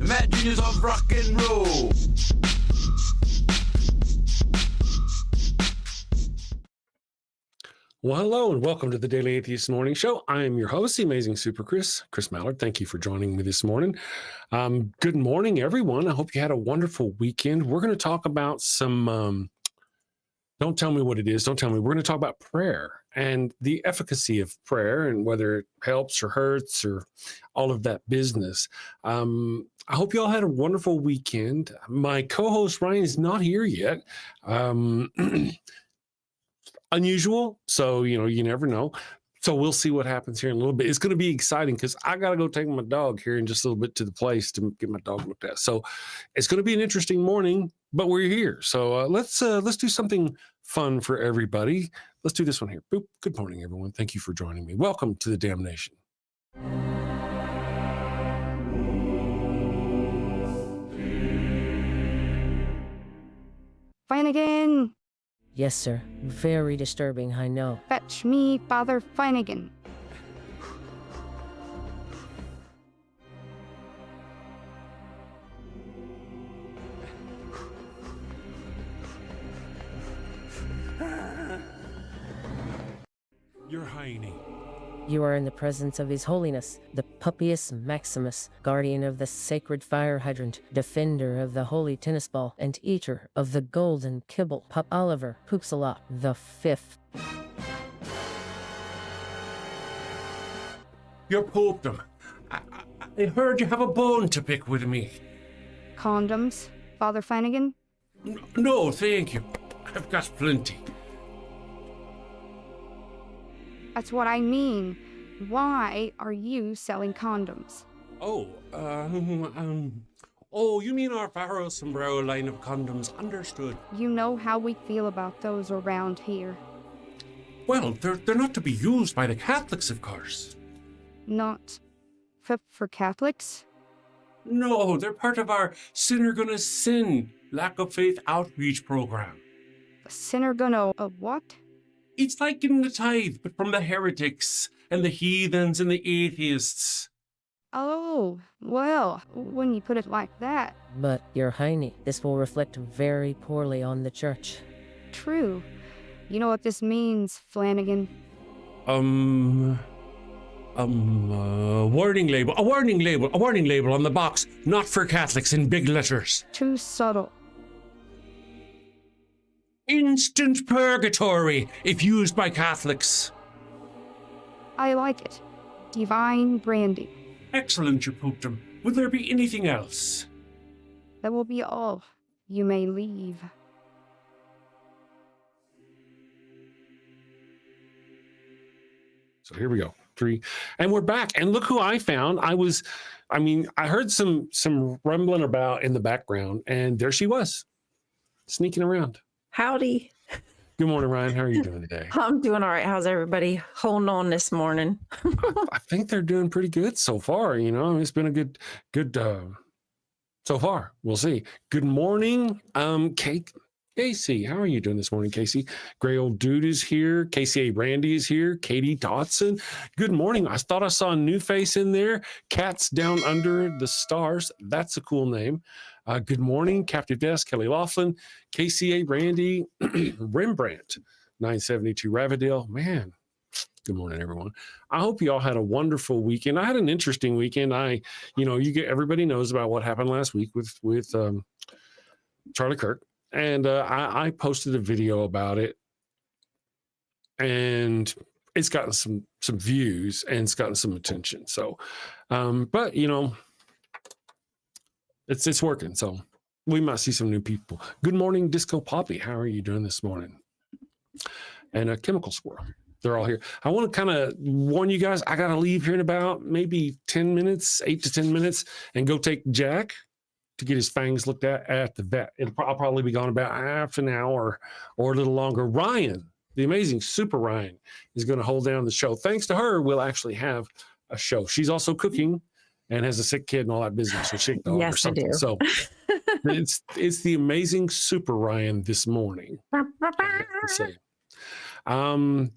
Mad genius of rock and roll. Well, hello and welcome to the Daily Atheist Morning Show. I am your host, the amazing Super Chris Mallard. Thank you for joining me this morning. Good morning, everyone. I hope you had a wonderful weekend. We're going to talk about some, don't tell me what it is. Don't tell me. We're going to talk about prayer and the efficacy of prayer and whether it helps or hurts or all of that business. I hope you all had a wonderful weekend. My co-host Ryan is not here yet. Unusual, so you never know. So we'll see what happens here in a little bit. It's going to be exciting because I got to go take my dog here in just a little bit to the place to get my dog looked at. So it's going to be an interesting morning, but we're here. So let's do something fun for everybody. Let's do this one here. Boop. Good morning, everyone. Thank you for joining me. Welcome to the damnation. Flanagan! Yes, sir. Very disturbing, I know. Fetch me Father Flanagan. Your Highness. You are in the presence of His Holiness, the Pupius Maximus, guardian of the sacred fire hydrant, defender of the holy tennis ball, and eater of the golden kibble, Pup Oliver Poopsala the Fifth. Your Popedom, I heard you have a bone to pick with me. Condoms, Father Flanagan? No, thank you. I've got plenty. That's what I mean. Why are you selling condoms? Oh, you mean our Faro Sombrero line of condoms? Understood. You know how we feel about those around here. Well, they're not to be used by the Catholics, of course. Not for Catholics? No, they're part of our Sinner Gonna Sin lack of faith outreach program. A sinner gonna what? It's like getting the tithe, but from the heretics and the heathens and the atheists. Oh, well, when you put it like that. But, Your Highness, this will reflect very poorly on the church. True. You know what this means, Flanagan? Warning label. A warning label on the box. Not for Catholics in big letters. Too subtle. Instant purgatory if used by Catholics. I like it. Divine branding. Excellent, your Popedom. Will there be anything else? That will be all. You may leave. So here we go. 3. And we're back. And look who I found. I heard some rumbling about in the background, and there she was, sneaking around. Howdy. Good morning, Ryan. How are you doing today? I'm doing all right. How's everybody holding on this morning? I think they're doing pretty good so far. It's been a good so far. We'll see. Good morning, Casey. How are you doing this morning, Casey? Gray Old Dude is here. Casey A. Randy is here. Katie Dotson. Good morning. I thought I saw a new face in there. Cats Down Under the Stars. That's a cool name. Good morning, Captive Desk, Kelly Laughlin, KCA Randy, Rembrandt, 972 Ravendale. Man, good morning, everyone. I hope you all had a wonderful weekend. I had an interesting weekend. Everybody knows about what happened last week with Charlie Kirk, and I posted a video about it, and it's gotten some views and it's gotten some attention. So, but it's working, so we might see some new people. Good morning, Disco Poppy. How are you doing this morning? And a Chemical Squirrel. They're all here. I want to kind of warn you guys, I got to leave here in about maybe 10 minutes, 8 to 10 minutes, and go take Jack to get his fangs looked at the vet. I'll probably be gone about half an hour or a little longer. Ryan, the amazing Super Ryan, is going to hold down the show. Thanks to her, we'll actually have a show. She's also cooking and has a sick kid and all that business, or sick dog, Yes, or something. I do. So it's the amazing Super Ryan this morning. I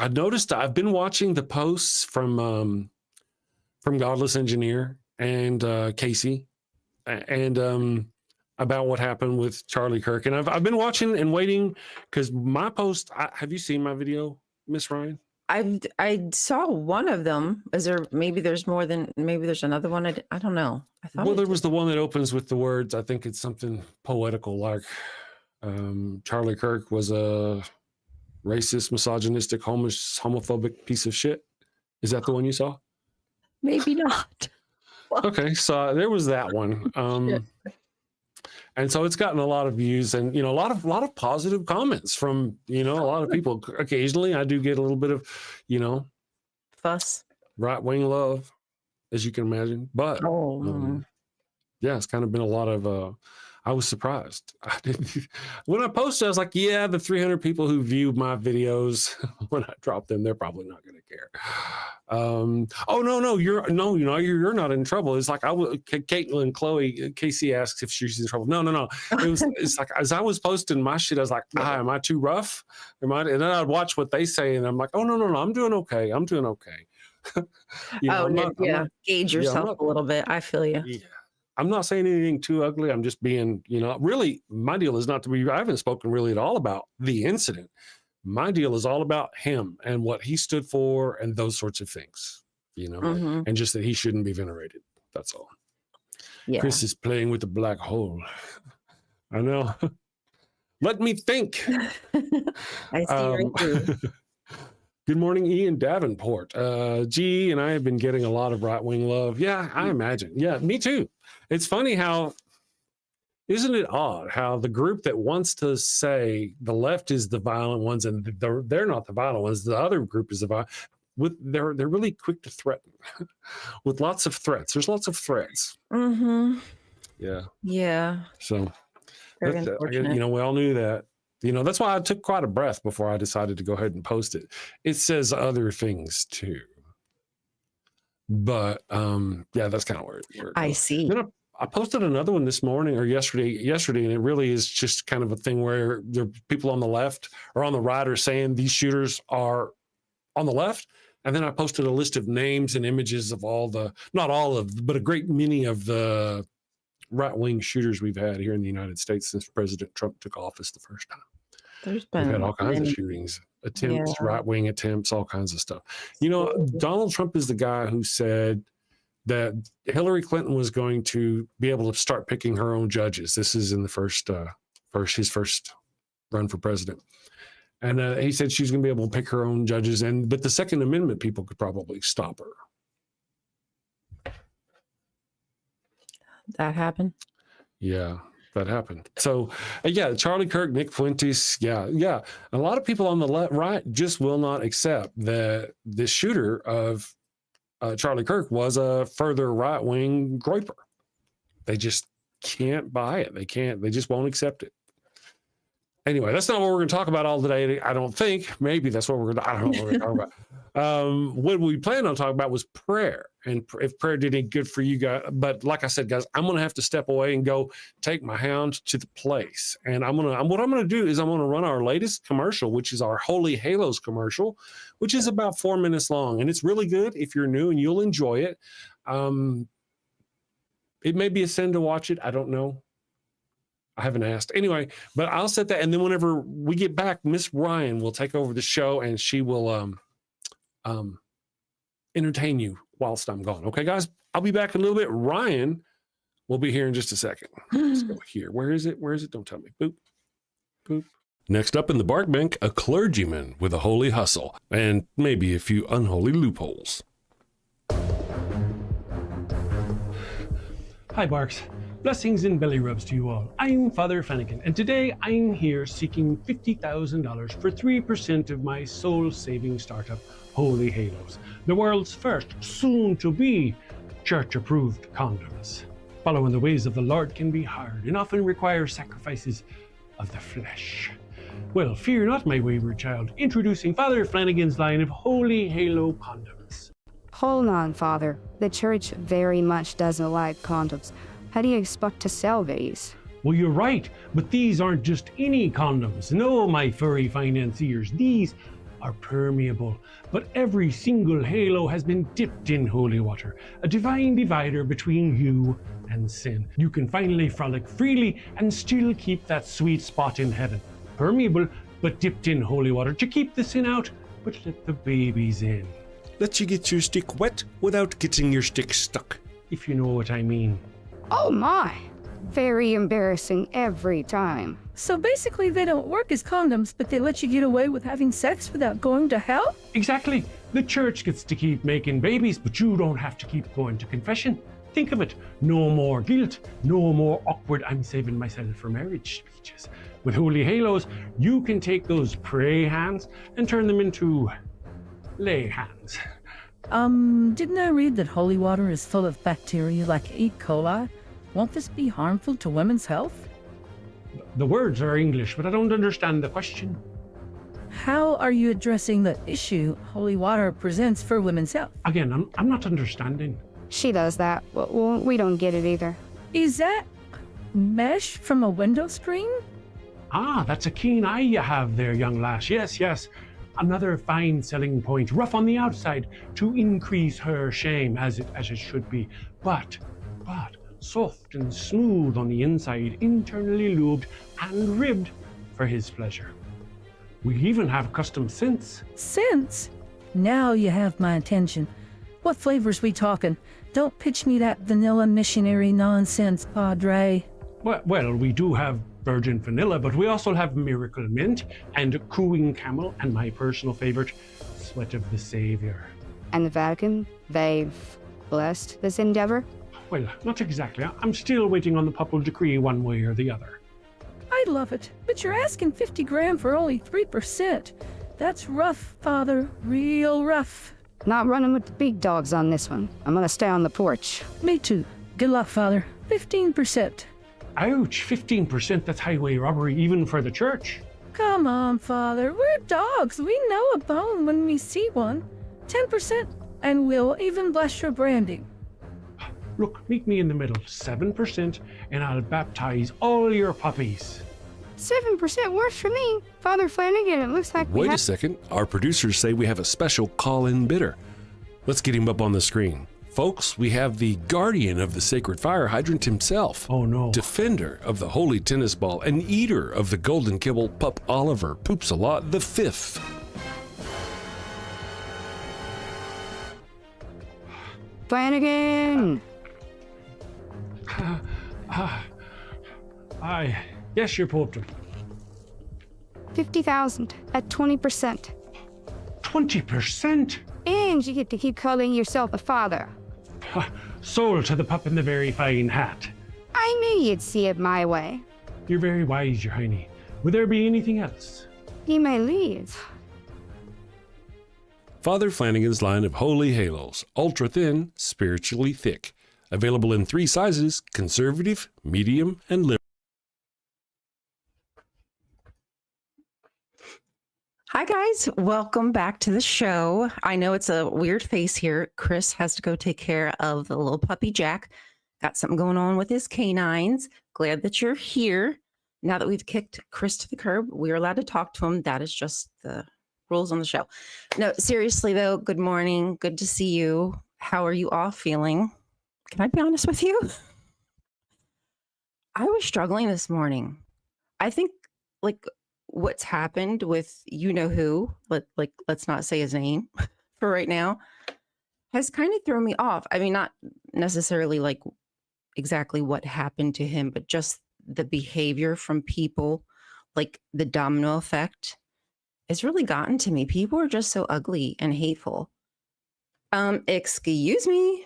noticed I've been watching the posts from Godless Engineer and Casey, and about what happened with Charlie Kirk. And I've been watching and waiting because my post. Have you seen my video, Miss Ryan? I saw one of them. Is there, maybe there's more than, maybe there's another one? I don't know. I thought Well, there was the one that opens with the words, I think it's something poetical like Charlie Kirk was a racist, misogynistic, homophobic piece of shit. Is that the one you saw? Maybe not. Okay, so there was that one. And so it's gotten a lot of views and, a lot of positive comments from, a lot of people. Occasionally I do get a little bit of, Fuss. right-wing love, as you can imagine. But yeah, it's kind of been a lot of, I was surprised. When I posted, I was like, yeah, the 300 people who view my videos, when I drop them, they're probably not going to care. Oh, no, you're not in trouble. It's like Caitlin, Chloe, Casey asks if she's in trouble. No. It's like, as I was posting my shit, I was like, am I too rough? And then I'd watch what they say and I'm like, oh, no, I'm doing okay. Gauge yourself a little bit. I feel you. Yeah. I'm not saying anything too ugly. I'm just being, really, my deal is not to be, I haven't spoken really at all about the incident. My deal is all about him and what he stood for and those sorts of things, and just that he shouldn't be venerated. That's all. Yeah. Chris is playing with the black hole. I know. Let me think. I see right through. Good morning, Ian Davenport. G and I have been getting a lot of right-wing love. Yeah, I imagine. Yeah, me too. It's funny how, isn't it odd how the group that wants to say the left is the violent ones and they're not the violent ones, the other group is the violent, they're really quick to threaten with lots of threats. There's lots of threats. Mm-hmm. Yeah. Yeah. So, we all knew that. That's why I took quite a breath before I decided to go ahead and post it. It says other things too. But that's kind of where I see. Then I posted another one this morning or yesterday, and it really is just kind of a thing where there are people on the left or on the right are saying these shooters are on the left. And then I posted a list of names and images of not all of, but a great many of the right-wing shooters we've had here in the United States since President Trump took office the first time. We've had all kinds of shootings, attempts, right-wing attempts, all kinds of stuff. Donald Trump is the guy who said that Hillary Clinton was going to be able to start picking her own judges. This is in the his first run for president. And he said she's going to be able to pick her own judges, but the Second Amendment people could probably stop her. That happened? Yeah, that happened. So, Charlie Kirk, Nick Fuentes, yeah. A lot of people on the right just will not accept that the shooter of Charlie Kirk was a further right-wing groyper. They just can't buy it. They just won't accept it. Anyway, that's not what we're going to talk about all today. I don't think. Maybe that's what I don't know what we're going to talk about. What we planned on talking about was prayer, and if prayer did any good for you guys. But like I said, guys, I'm going to have to step away and go take my hound to the place. And what I'm going to do is I'm going to run our latest commercial, which is our Holy Halos commercial, which is about 4 minutes long. And it's really good if you're new, and you'll enjoy it. It may be a sin to watch it. I don't know. I haven't asked. Anyway, but I'll set that. And then whenever we get back, Miss Ryan will take over the show and she will entertain you whilst I'm gone. Okay, guys, I'll be back in a little bit. Ryan will be here in just a second. Let's go here. Where is it? Don't tell me. Boop. Boop. Next up in the Bark Bank, a clergyman with a holy hustle and maybe a few unholy loopholes. Hi, Barks. Blessings and belly rubs to you all. I'm Father Flanagan, and today I'm here seeking $50,000 for 3% of my soul-saving startup, Holy Halos, the world's first, soon-to-be, church-approved condoms. Following the ways of the Lord can be hard and often require sacrifices of the flesh. Well, fear not, my wayward child. Introducing Father Flanagan's line of Holy Halo condoms. Hold on, Father. The church very much doesn't like condoms. How do you expect to sell these? Well, you're right, but these aren't just any condoms. No, my furry financiers, these are permeable, but every single halo has been dipped in holy water, a divine divider between you and sin. You can finally frolic freely and still keep that sweet spot in heaven. Permeable, but dipped in holy water to keep the sin out, but let the babies in. Let you get your stick wet without getting your stick stuck. If you know what I mean. Oh my! Very embarrassing every time. So basically, they don't work as condoms, but they let you get away with having sex without going to hell? Exactly. The church gets to keep making babies, but you don't have to keep going to confession. Think of it. No more guilt. No more awkward "I'm saving myself for marriage" speeches. With holy halos, you can take those pray hands and turn them into lay hands. Didn't I read that holy water is full of bacteria like E. coli? Won't this be harmful to women's health? The words are English, but I don't understand the question. How are you addressing the issue holy water presents for women's health? Again, I'm not understanding. She does that. Well, we don't get it either. Is that mesh from a window screen? Ah, that's a keen eye you have there, young lass. Yes. Another fine selling point. Rough on the outside to increase her shame, as it should be. But soft and smooth on the inside, internally lubed and ribbed for his pleasure. We even have custom scents. Scents? Now you have my attention. What flavors we talking? Don't pitch me that vanilla missionary nonsense, Padre. Well, we do have virgin vanilla, but we also have miracle mint and cooing camel, and my personal favorite, sweat of the Savior. And the Vatican, they've blessed this endeavor? Well, not exactly. I'm still waiting on the papal decree one way or the other. I love it, but you're asking 50 grand for only 3%. That's rough, Father, real rough. Not running with the big dogs on this one. I'm gonna stay on the porch. Me too. Good luck, Father. 15%. Ouch, 15%, that's highway robbery even for the church. Come on, Father. We're dogs. We know a bone when we see one. 10%, and we'll even bless your branding. Look, meet me in the middle, 7%, and I'll baptize all your puppies. 7% works for me. Father Flanagan, it looks like we Wait a have... second. Our producers say we have a special call-in bidder. Let's get him up on the screen. Folks, we have the guardian of the sacred fire hydrant himself. Oh no. Defender of the holy tennis ball and eater of the golden kibble, Pup Oliver Poops a Lot the Fifth. Flanagan! Yes, you're Pope. 50,000 at 20%. 20%? And you get to keep calling yourself a father. Sold to the pup in the very fine hat. I knew you'd see it my way. You're very wise, your hiney. Would there be anything else? You may leave. Father Flanagan's line of holy halos, ultra thin, spiritually thick. Available in 3 sizes: conservative, medium, and liberal. Hi, guys. Welcome back to the show. I know it's a weird face here. Chris has to go take care of the little puppy Jack. Got something going on with his canines. Glad that you're here. Now that we've kicked Chris to the curb, we're allowed to talk to him. That is just the rules on the show. No, seriously, though, good morning. Good to see you. How are you all feeling? Can I be honest with you? I was struggling this morning. I think, what's happened with you-know-who, let's not say his name for right now, has kind of thrown me off. I mean, not necessarily exactly what happened to him, but just the behavior from people, like the domino effect. It's really gotten to me. People are just so ugly and hateful. Excuse me.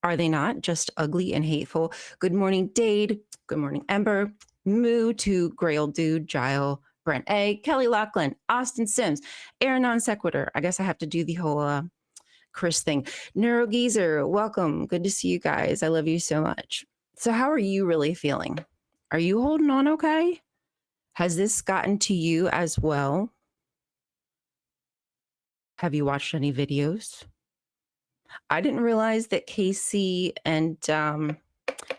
Are they not just ugly and hateful? Good morning, Dade. Good morning, Ember. Moo to Grail Dude, Gile, Brent A, Kelly Lachlan, Austin Sims, Aaron Non Sequitur. I guess I have to do the whole Chris thing. Neurogeezer, welcome. Good to see you guys. I love you so much. So how are you really feeling? Are you holding on okay? Has this gotten to you as well? Have you watched any videos? I didn't realize that Casey and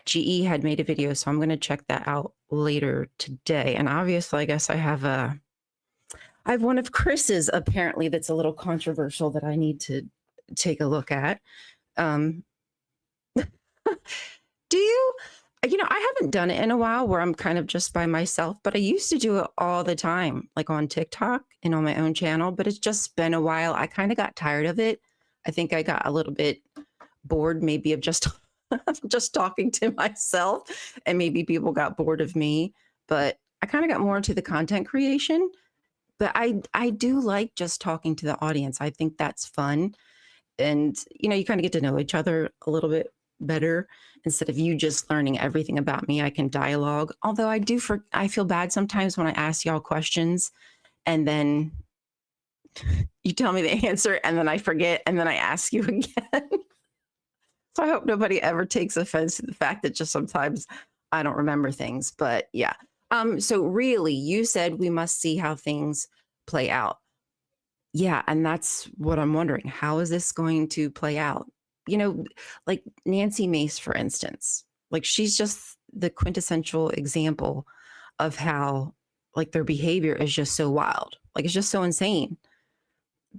GE had made a video, so I'm going to check that out later today. And obviously, I guess I have I have one of Chris's apparently that's a little controversial that I need to take a look at. Do you, I haven't done it in a while where I'm kind of just by myself, but I used to do it all the time, like on TikTok and on my own channel, but it's just been a while. I kind of got tired of it. I think I got a little bit bored maybe of just just talking to myself, and maybe people got bored of me, but I kind of got more into the content creation. But I do like just talking to the audience. I think that's fun. And, you kind of get to know each other a little bit better instead of you just learning everything about me. I can dialogue. Although I feel bad sometimes when I ask y'all questions and then you tell me the answer and then I forget and then I ask you again. So I hope nobody ever takes offense to the fact that just sometimes I don't remember things. But yeah. So really, you said we must see how things play out. Yeah, and that's what I'm wondering. How is this going to play out? Like Nancy Mace, for instance, like she's just the quintessential example of how like their behavior is just so wild. Like it's just so insane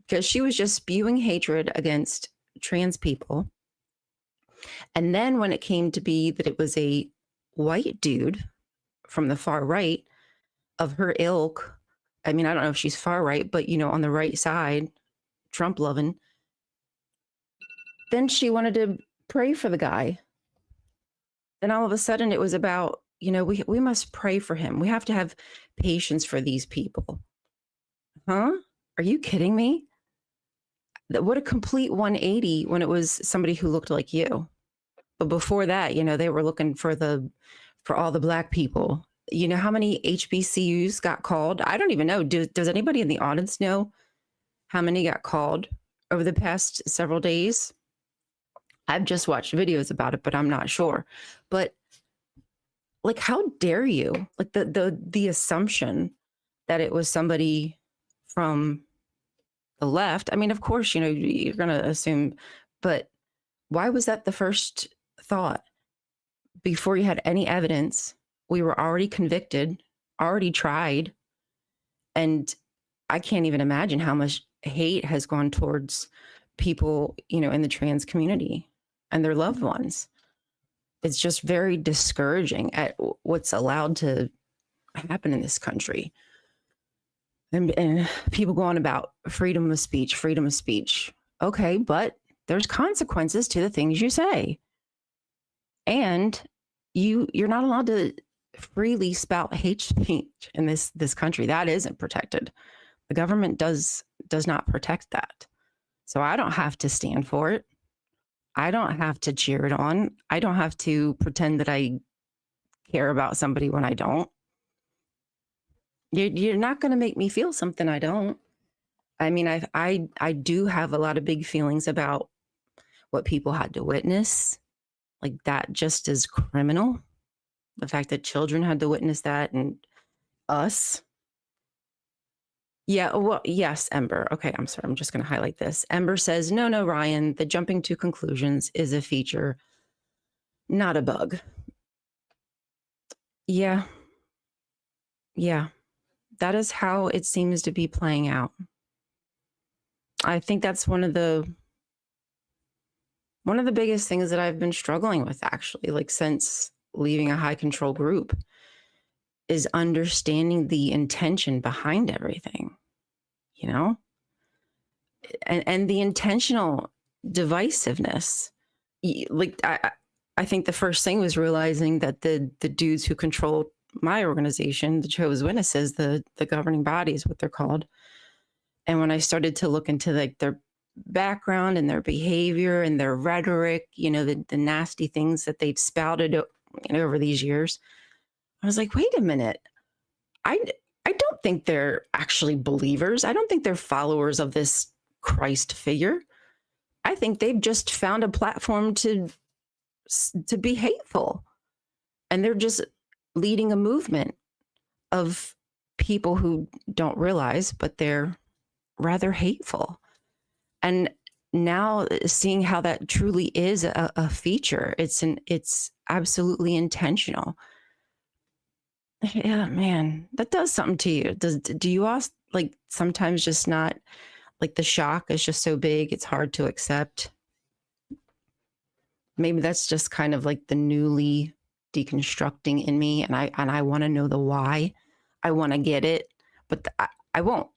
because she was just spewing hatred against trans people. And then when it came to be that it was a white dude from the far right of her ilk, I mean, I don't know if she's far right, but on the right side, Trump loving, then she wanted to pray for the guy. Then all of a sudden it was about, we must pray for him. We have to have patience for these people. Huh? Are you kidding me? What a complete 180 when it was somebody who looked like you. But before that, they were looking for all the Black people. You know how many HBCUs got called? I don't even know. Does anybody in the audience know how many got called over the past several days? I've just watched videos about it, but I'm not sure. But like, how dare you? Like the assumption that it was somebody from the left. I mean, of course, you're going to assume, but why was that the first thought? Before you had any evidence, we were already convicted, already tried. And I can't even imagine how much hate has gone towards people, in the trans community and their loved ones. It's just very discouraging at what's allowed to happen in this country. And people go on about freedom of speech. Okay, but there's consequences to the things you say. And you're not allowed to freely spout hate speech in this country. That isn't protected. The government does not protect that. So I don't have to stand for it. I don't have to cheer it on. I don't have to pretend that I care about somebody when I don't. You're not going to make me feel something I don't. I mean, I do have a lot of big feelings about what people had to witness. Like that just is criminal. The fact that children had to witness that and us. Yeah, well, yes, Ember. Okay, I'm sorry. I'm just going to highlight this. Ember says, no, Ryan, the jumping to conclusions is a feature, not a bug. Yeah. That is how it seems to be playing out. I think that's one of the biggest things that I've been struggling with, actually, like since leaving a high control group, is understanding the intention behind everything, and the intentional divisiveness. Like I think the first thing was realizing that the dudes who control my organization, the Jehovah's Witnesses, the governing body is what they're called. And when I started to look into like their background and their behavior and their rhetoric, the nasty things that they've spouted over these years, I was like, wait a minute. I don't think they're actually believers. I don't think they're followers of this Christ figure. I think they've just found a platform to be hateful. And they're just leading a movement of people who don't realize, but they're rather hateful. And now seeing how that truly is a feature, it's absolutely intentional. Yeah, man, that does something to you. Do you like sometimes just not, like the shock is just so big, it's hard to accept. Maybe that's just kind of like the newly deconstructing in me, and I want to know the why. I want to get it, but I won't.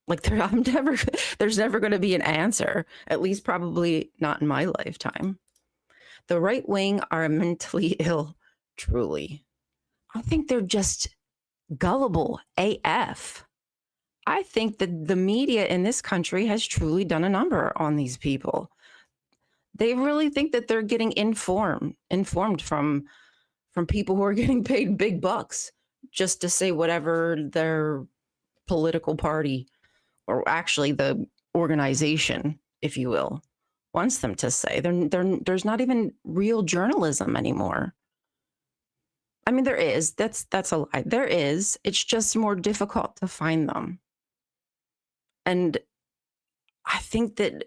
Like there's never going to be an answer, at least probably not in my lifetime. The right wing are mentally ill, truly. I think they're just gullible AF. I think that the media in this country has truly done a number on these people. They really think that they're getting informed from people who are getting paid big bucks just to say whatever their political party, or actually the organization, if you will, wants them to say. There's not even real journalism anymore. I mean, there is. That's a lie. There is. It's just more difficult to find them. And I think that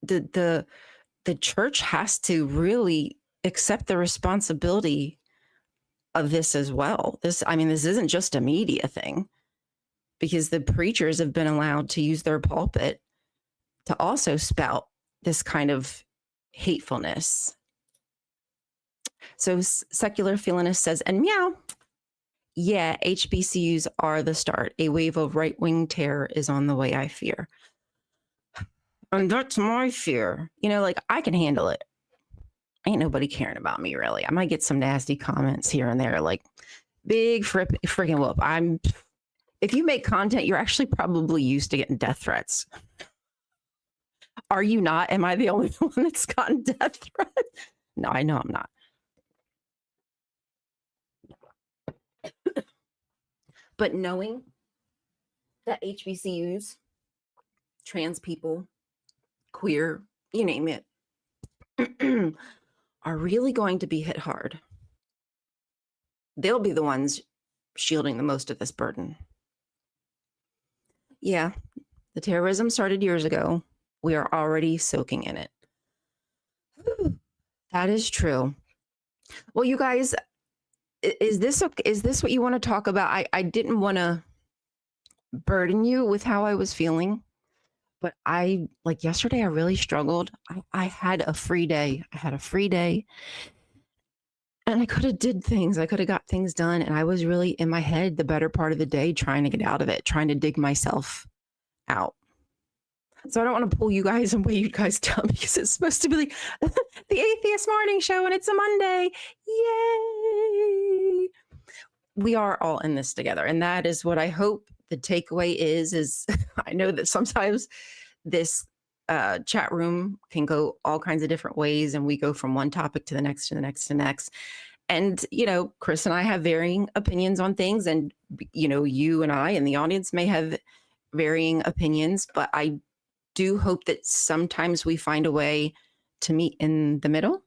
the church has to really accept the responsibility of this as well. This isn't just a media thing, because the preachers have been allowed to use their pulpit to also spout this kind of hatefulness. So Secular Feelinist says, and meow, yeah, HBCUs are the start. A wave of right-wing terror is on the way, I fear. And that's my fear. You know, like, I can handle it. Ain't nobody caring about me, really. I might get some nasty comments here and there, like, big freaking whoop. If you make content, you're actually probably used to getting death threats. Are you not? Am I the only one that's gotten death threats? No, I know I'm not. But knowing that HBCUs, trans people, queer, you name it, are really going to be hit hard. They'll be the ones shielding the most of this burden. Yeah, the terrorism started years ago. We are already soaking in it. That is true. Well, you guys, is this what you want to talk about? I didn't want to burden you with how I was feeling, but yesterday I really struggled. I had a free day. And I could have did things. I could have got things done. And I was really in my head the better part of the day trying to get out of it, trying to dig myself out. So I don't want to pull you guys and weigh you guys down, because it's supposed to be like the Atheist Morning Show and it's a Monday. Yay! We are all in this together. And that is what I hope the takeaway is I know that sometimes this chat room can go all kinds of different ways, and we go from one topic to the next, to the next, to the next. And, you know, Chris and I have varying opinions on things, and, you know, you and I and the audience may have varying opinions, but I do hope that sometimes we find a way to meet in the middle,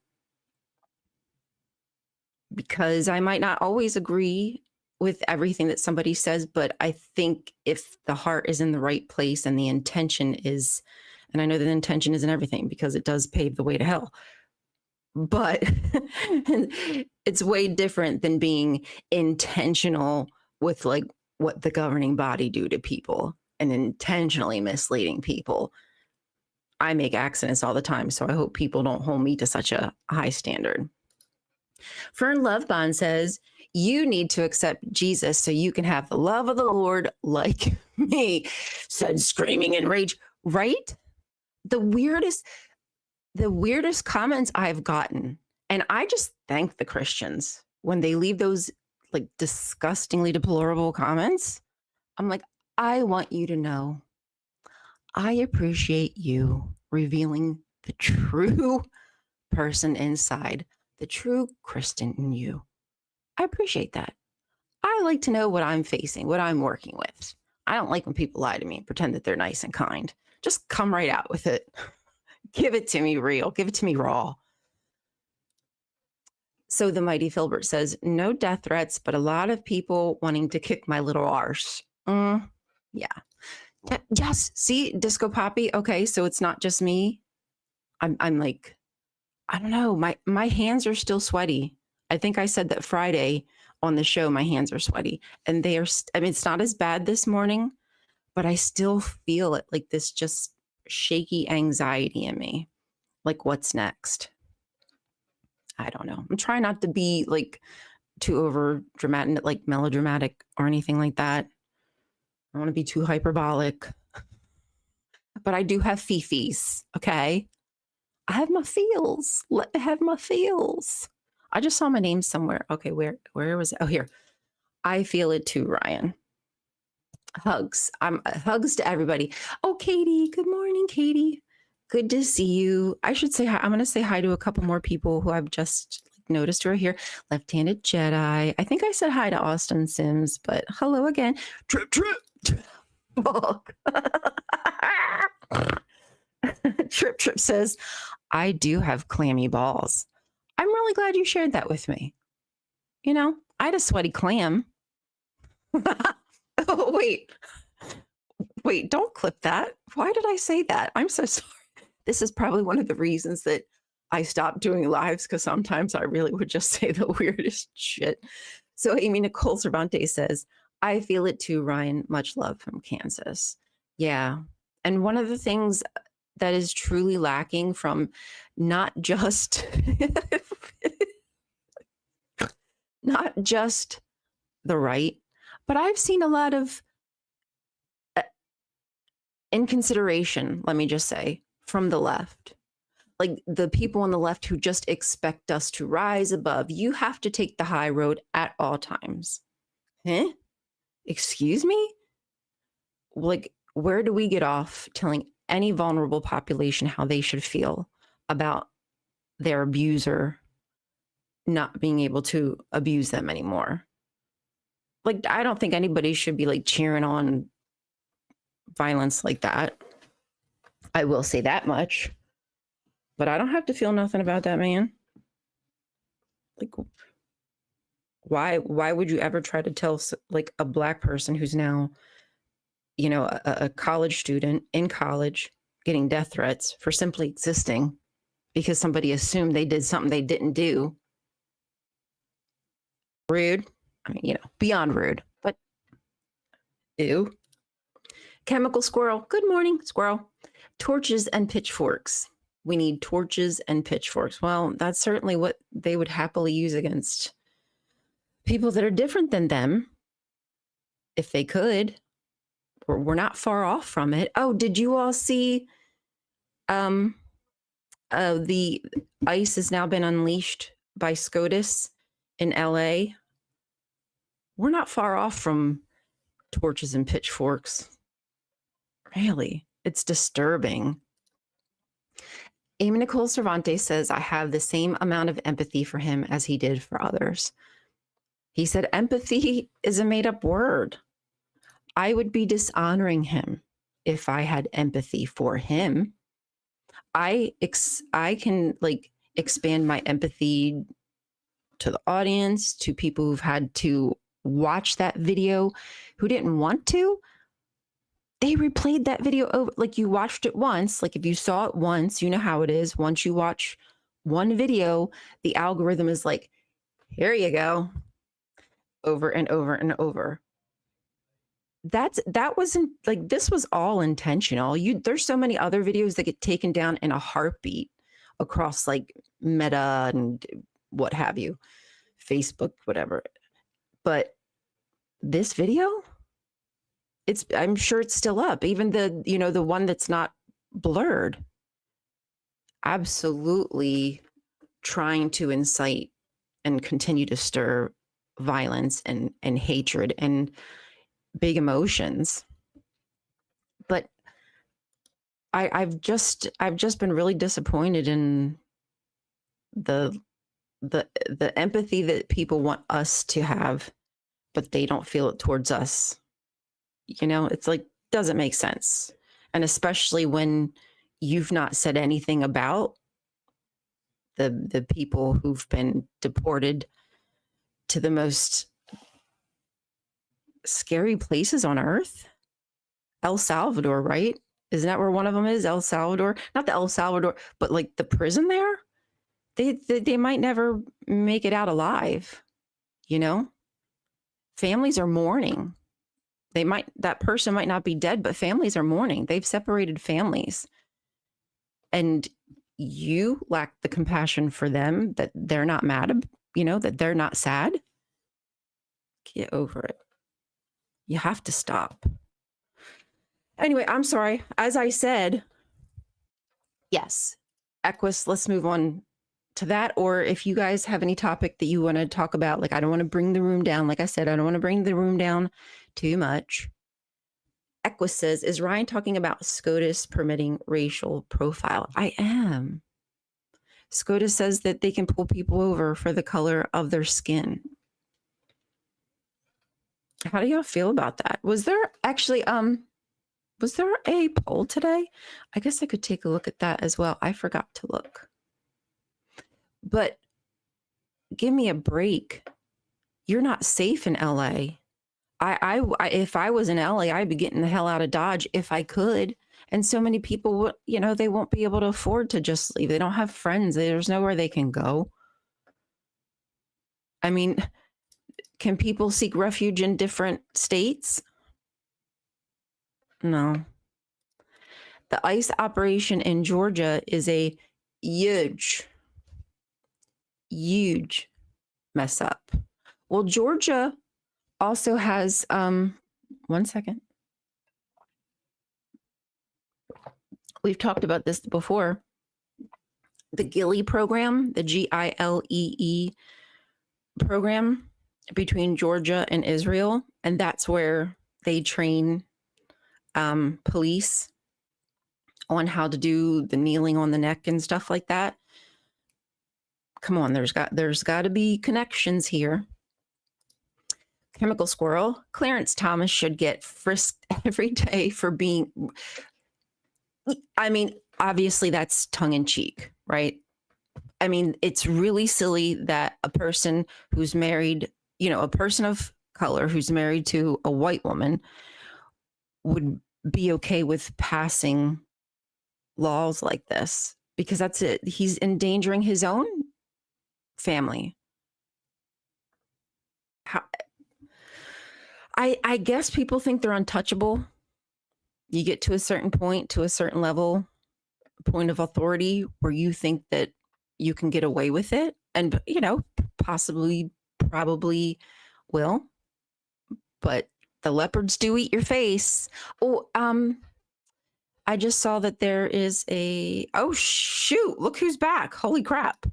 because I might not always agree with everything that somebody says, but I think if the heart is in the right place and the intention is, and I know that the intention isn't everything because it does pave the way to hell, but it's way different than being intentional with like what the governing body do to people and intentionally misleading people. I make accidents all the time, so I hope people don't hold me to such a high standard. Fern Lovebond says, you need to accept Jesus so you can have the love of the Lord like me, said screaming in rage. Right? The weirdest comments I've gotten, and I just thank the Christians when they leave those like disgustingly deplorable comments. I'm like, I want you to know, I appreciate you revealing the true person inside, the true Christian in you. I appreciate that. I like to know what I'm facing, what I'm working with. I don't like when people lie to me and pretend that they're nice and kind. Just come right out with it. Give it to me real. Give it to me raw. So the mighty Filbert says, no death threats, but a lot of people wanting to kick my little arse. Yeah. Yes. See, Disco Poppy. Okay. So it's not just me. I'm like, I don't know. My hands are still sweaty. I think I said that Friday on the show, my hands are sweaty, and they are, I mean, it's not as bad this morning, but I still feel it, like this just shaky anxiety in me. Like, what's next? I don't know. I'm trying not to be like too over dramatic, like melodramatic or anything like that. I don't want to be too hyperbolic, but I do have fifis. Okay. I have my feels. Let me have my feels. I just saw my name somewhere. Okay. Where was it? Oh, here. I feel it too, Ryan. Hugs. Hugs to everybody. Oh, Katie. Good morning, Katie. Good to see you. I should say hi. I'm going to say hi to a couple more people who I've just noticed who are here. Left-handed Jedi. I think I said hi to Austin Sims, but hello again. Trip. Trip says, I do have clammy balls. I'm really glad you shared that with me. You know, I had a sweaty clam. Oh, wait, don't clip that. Why did I say that? I'm so sorry. This is probably one of the reasons that I stopped doing lives, because sometimes I really would just say the weirdest shit. So Amy Nicole Cervantes says, I feel it too, Ryan. Much love from Kansas. Yeah. And one of the things that is truly lacking from not just the right, but I've seen a lot of inconsideration, let me just say, from the left. Like the people on the left who just expect us to rise above. You have to take the high road at all times. Huh? Excuse me? Like, where do we get off telling any vulnerable population how they should feel about their abuser not being able to abuse them anymore? Like, I don't think anybody should be like cheering on violence like that. I will say that much. But I don't have to feel nothing about that man. Like, why would you ever try to tell like a Black person who's now, you know, a college student in college getting death threats for simply existing because somebody assumed they did something they didn't do? Rude. I mean, you know, beyond rude, but ew. Chemical Squirrel. Good morning, Squirrel. Torches and pitchforks. We need torches and pitchforks. Well, that's certainly what they would happily use against people that are different than them, if they could. We're not far off from it. Oh, did you all see the ICE has now been unleashed by SCOTUS in LA? We're not far off from torches and pitchforks. Really, it's disturbing. Amy Nicole Cervantes says, I have the same amount of empathy for him as he did for others. He said, empathy is a made-up word. I would be dishonoring him if I had empathy for him. I can like expand my empathy to the audience, to people who've had to watch that video who didn't want to. They replayed that video over, like you watched it once. Like if you saw it once, you know how it is. Once you watch one video, the algorithm is like, here you go, over and over and over. That wasn't like, this was all intentional. There's so many other videos that get taken down in a heartbeat across like Meta and what have you, Facebook, whatever. But this video, I'm sure it's still up. Even the one that's not blurred. Absolutely trying to incite and continue to stir violence and hatred and big emotions. But I've just been really disappointed in the empathy that people want us to have, but they don't feel it towards us. You know, it's like, doesn't make sense. And especially when you've not said anything about the people who've been deported to the most scary places on earth. El Salvador, right? Isn't that where one of them is? El Salvador? Not the El Salvador, but like the prison there. They might never make it out alive, you know? Families are mourning. that person might not be dead, but families are mourning. They've separated families. And you lack the compassion for them, that they're not mad, that they're not sad. Get over it. You have to stop. Anyway, I'm sorry. As I said, yes, Equus, let's move on to that. Or if you guys have any topic that you want to talk about, like, I don't want to bring the room down. Like I said, I don't want to bring the room down too much. Equus says, is Ryan talking about SCOTUS permitting racial profile? I am. SCOTUS says that they can pull people over for the color of their skin. How do y'all feel about that? Was there actually, was there a poll today? I guess I could take a look at that as well. I forgot to look. But give me a break. You're not safe in LA. If I was in LA, I'd be getting the hell out of Dodge if I could. And so many people, they won't be able to afford to just leave. They don't have friends. There's nowhere they can go. I mean, can people seek refuge in different states? No. The ICE operation in Georgia is a huge mess up. Well, Georgia also has, 1 second. We've talked about this before. The GILEE program, the GILEE program between Georgia and Israel. And that's where they train police on how to do the kneeling on the neck and stuff like that. Come on, there's got to be connections here. Chemical squirrel. Clarence Thomas should get frisked every day for being, I mean, obviously that's tongue in cheek, right? I mean, it's really silly that a person who's married, a person of color who's married to a white woman would be okay with passing laws like this, because that's it. He's endangering his own family. I guess people think they're untouchable. You get to a certain point, to a certain level, point of authority where you think that you can get away with it, and probably will. But the leopards do eat your face. Oh, I just saw that there is oh shoot, look who's back. Holy crap.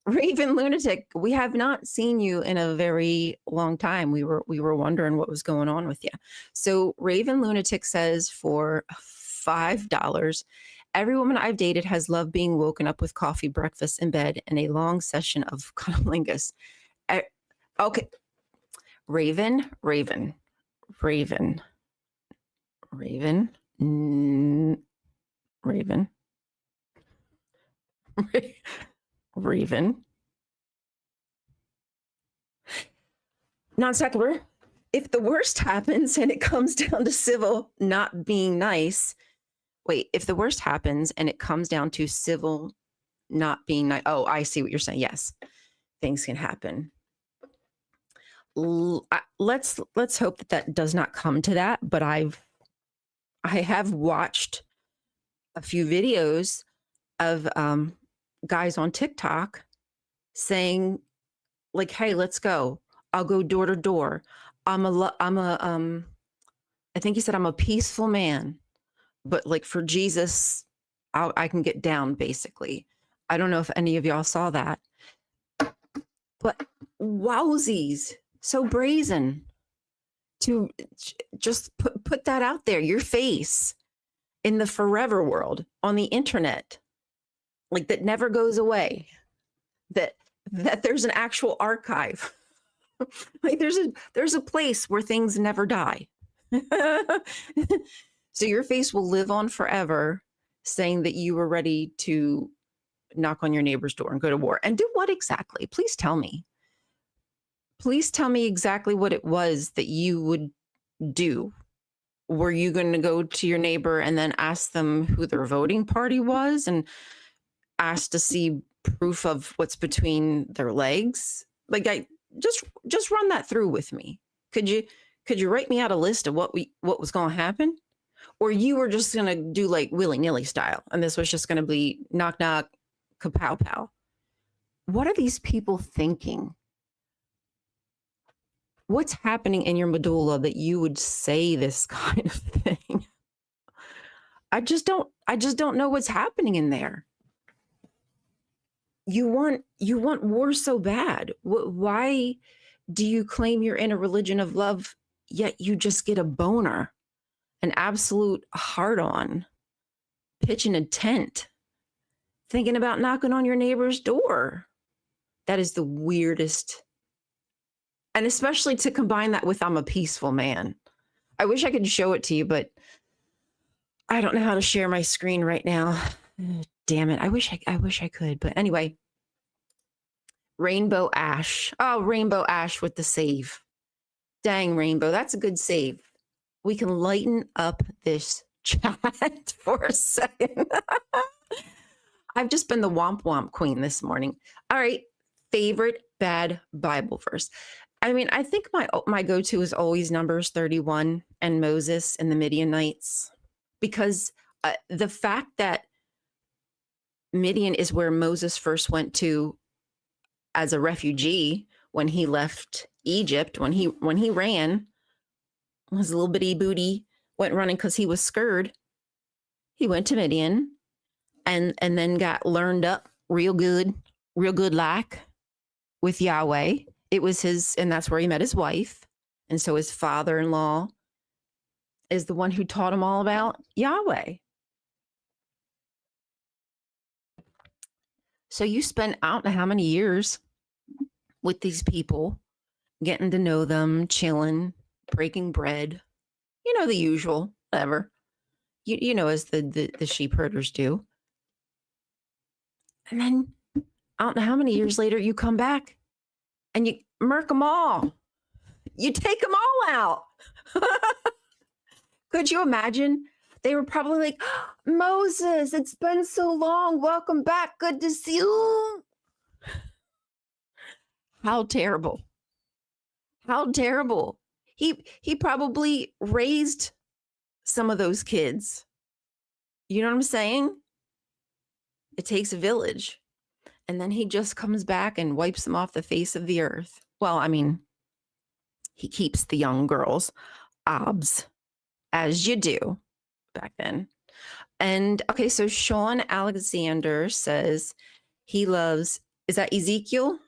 Raven Lunatic, we have not seen you in a very long time. We were wondering what was going on with you. So Raven Lunatic says for $5, every woman I've dated has loved being woken up with coffee, breakfast, in bed, and a long session of cunnilingus. Okay. Raven. Raven. Non-secular. If the worst happens and it comes down to civil not being nice, if the worst happens and it comes down to civil not being nice, oh, I see what you're saying. Yes, things can happen. Let's hope that does not come to that. But I have watched a few videos of guys on TikTok saying, like, hey, let's go. I'll go door to door. I think he said, I'm a peaceful man, but like for Jesus, I can get down, basically. I don't know if any of y'all saw that, but wowsies, so brazen to just put that out there, your face in the forever world on the internet, like that never goes away, that there's an actual archive. Like there's a place where things never die. So your face will live on forever, saying that you were ready to knock on your neighbor's door and go to war. And do what exactly? Please tell me. Please tell me exactly what it was that you would do. Were you going to go to your neighbor and then ask them who their voting party was and ask to see proof of what's between their legs? Like, just run that through with me. Could Could you write me out a list of what was going to happen? Or you were just going to do like willy-nilly style, and this was just going to be knock, knock, kapow, pow. What are these people thinking? What's happening in your medulla that you would say this kind of thing? I just don't know what's happening in there. You want war so bad. Why do you claim you're in a religion of love, yet you just get a boner, an absolute hard-on, pitching a tent, thinking about knocking on your neighbor's door? That is the weirdest. And especially to combine that with I'm a peaceful man. I wish I could show it to you, but I don't know how to share my screen right now. Damn it. I wish I could. But anyway, Rainbow Ash. Oh, Rainbow Ash with the save. Dang, Rainbow. That's a good save. We can lighten up this chat for a second. I've just been the womp womp queen this morning. All right. Favorite bad Bible verse. I mean, I think my go-to is always Numbers 31 and Moses and the Midianites, because the fact that Midian is where Moses first went to as a refugee when he left Egypt, when he ran, his little bitty booty went running because he was scared. He went to Midian and then got learned up real good like with Yahweh. It was and that's where he met his wife. And so his father-in-law is the one who taught him all about Yahweh. So you spend, I don't know how many years with these people, getting to know them, chilling, breaking bread, the usual, whatever, as the sheep herders do. And then I don't know how many years later you come back and you murk them all. You take them all out. Could you imagine? They were probably like, Moses, it's been so long. Welcome back. Good to see you. How terrible. How terrible. He probably raised some of those kids. You know what I'm saying? It takes a village. And then he just comes back and wipes them off the face of the earth. Well, I mean, he keeps the young girls, obs, as you do back then. And okay, so Sean Alexander says he loves, is that Ezekiel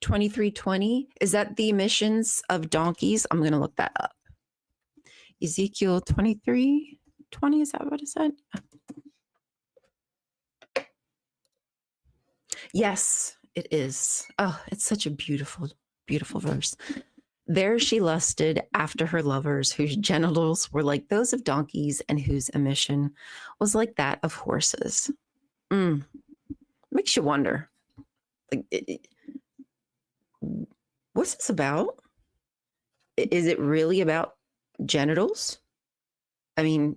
23:20? Is that the emissions of donkeys? I'm going to look that up. Ezekiel 23:20, is that what it said? Yes, it is. Oh, it's such a beautiful, beautiful verse. There she lusted after her lovers, whose genitals were like those of donkeys and whose emission was like that of horses. Makes you wonder, like, what's this about? Is it really about genitals? I mean,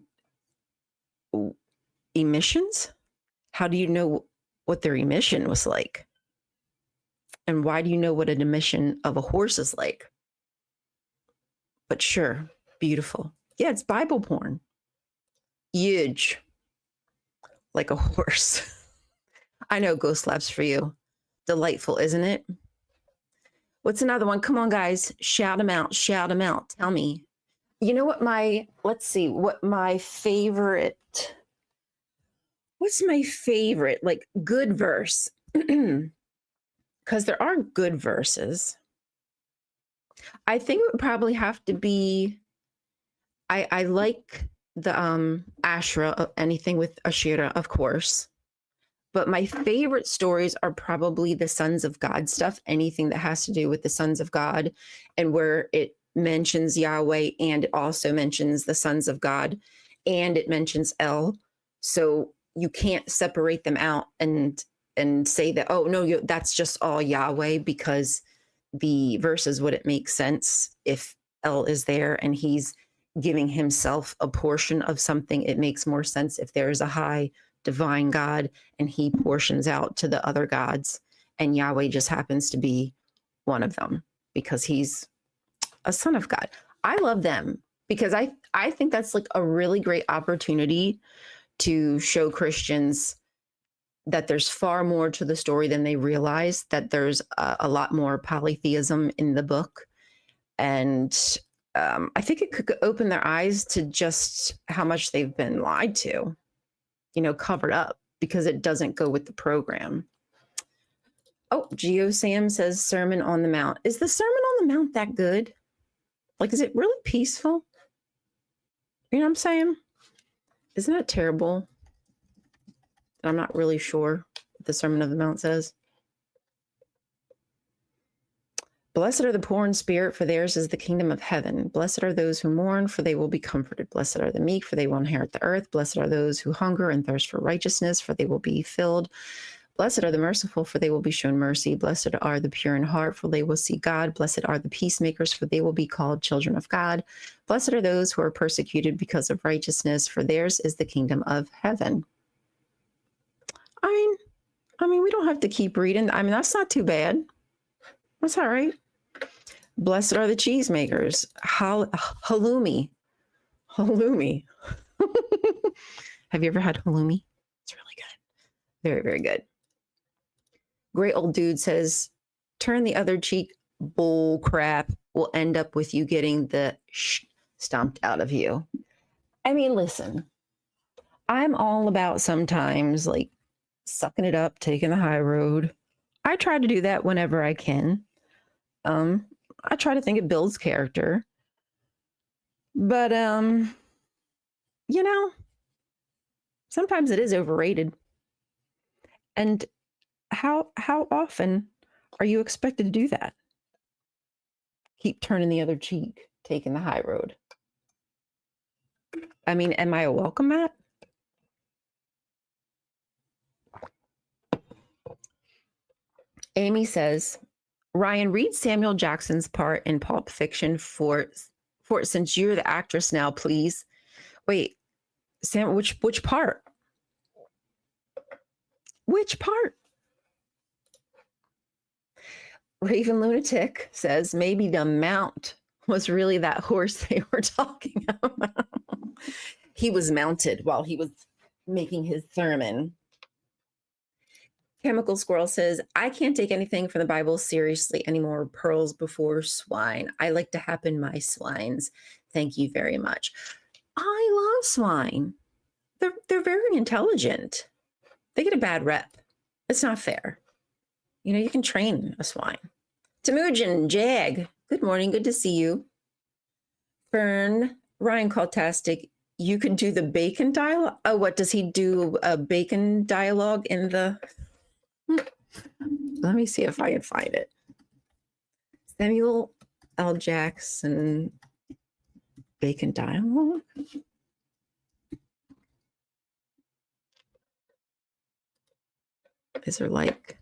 emissions? How do you know what their emission was like? And why do you know what an emission of a horse is like? But sure, beautiful. Yeah, it's Bible porn. Huge. Like a horse. I know, Ghost Labs for you. Delightful, isn't it? What's another one? Come on, guys. Shout them out. Shout them out. Tell me. You know what what's my favorite, like, good verse? Because there are good verses. I think it would probably have to be, I like the Asherah, anything with Asherah, of course. But my favorite stories are probably the Sons of God stuff, anything that has to do with the Sons of God, and where it mentions Yahweh and it also mentions the Sons of God and it mentions El. So you can't separate them out and say that, oh, no, that's just all Yahweh, because the verses wouldn't make sense if El is there and he's giving himself a portion of something. It makes more sense if there is a high divine God and he portions out to the other gods, and Yahweh just happens to be one of them because he's a son of God. I love them because I think that's like a really great opportunity to show Christians that there's far more to the story than they realize, that there's a lot more polytheism in the book. And I think it could open their eyes to just how much they've been lied to, covered up, because it doesn't go with the program. Oh, Geo Sam says Sermon on the Mount. Is the Sermon on the Mount that good? Like, is it really peaceful? You know what I'm saying? Isn't that terrible? I'm not really sure what the Sermon on the Mount says. Blessed are the poor in spirit, for theirs is the kingdom of heaven. Blessed are those who mourn, for they will be comforted. Blessed are the meek, for they will inherit the earth. Blessed are those who hunger and thirst for righteousness, for they will be filled. Blessed are the merciful, for they will be shown mercy. Blessed are the pure in heart, for they will see God. Blessed are the peacemakers, for they will be called children of God. Blessed are those who are persecuted because of righteousness, for theirs is the kingdom of heaven. I mean, we don't have to keep reading. I mean, that's not too bad. That's all right. Blessed are the cheesemakers. Halloumi. Halloumi. Have you ever had halloumi? It's really good. Very, very good. Great old dude says, turn the other cheek, bull crap, will end up with you getting the stomped out of you. I mean, listen, I'm all about sometimes like sucking it up, taking the high road. I try to do that whenever I can. I try to think it builds character. But, sometimes it is overrated. And how often are you expected to do that? Keep turning the other cheek, taking the high road. I mean, am I a welcome mat? Amy says, Ryan, read Samuel Jackson's part in Pulp Fiction for since you're the actress now, please. Wait, Sam, which part? Which part? Raven Lunatic says maybe the mount was really that horse they were talking about. He was mounted while he was making his sermon. Chemical Squirrel says, I can't take anything from the Bible seriously anymore. Pearls before swine. I like to happen my swines. Thank you very much. I love swine. They're very intelligent. They get a bad rep. It's not fair. You can train a swine. Temujin, Jag, good morning. Good to see you. Fern, Ryan Caltastic, you could do the bacon dialogue. Oh, what does he do? A bacon dialogue in the... Let me see if I can find it. Samuel L. Jackson bacon dialogue. Is there like...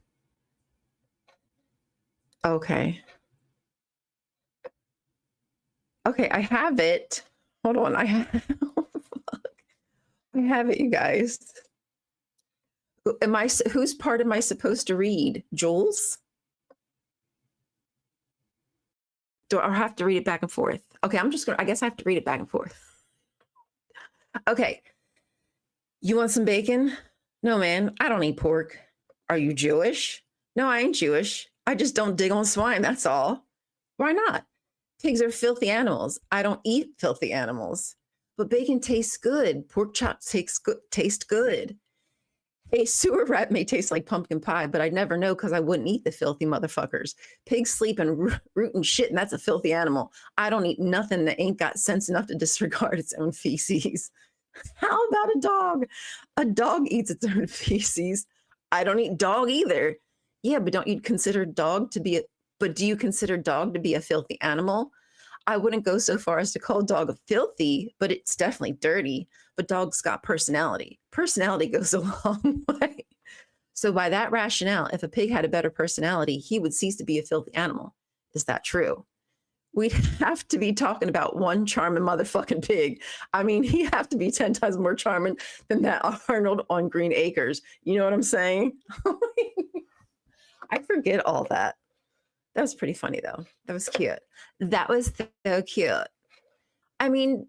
Okay. Okay, I have it. Hold on, I have it, you guys. Whose part am I supposed to read? Joel's? Do I have to read it back and forth? Okay, I guess I have to read it back and forth. Okay. You want some bacon? No, man, I don't eat pork. Are you Jewish? No, I ain't Jewish. I just don't dig on swine, that's all. Why not? Pigs are filthy animals. I don't eat filthy animals. But bacon tastes good. Pork chops taste good. A sewer rat may taste like pumpkin pie, but I'd never know because I wouldn't eat the filthy motherfuckers. Pigs sleep and root and shit, and that's a filthy animal. I don't eat nothing that ain't got sense enough to disregard its own feces. How about a dog? A dog eats its own feces. I don't eat dog either. Yeah, but do you consider dog to be a filthy animal? I wouldn't go so far as to call dog filthy, but it's definitely dirty. But dogs got personality. Personality goes a long way. So by that rationale, if a pig had a better personality, he would cease to be a filthy animal. Is that true? We'd have to be talking about one charming motherfucking pig. I mean, he'd have to be 10 times more charming than that Arnold on Green Acres. You know what I'm saying? I forget all that. That was pretty funny, though. That was cute. That was so cute. I mean,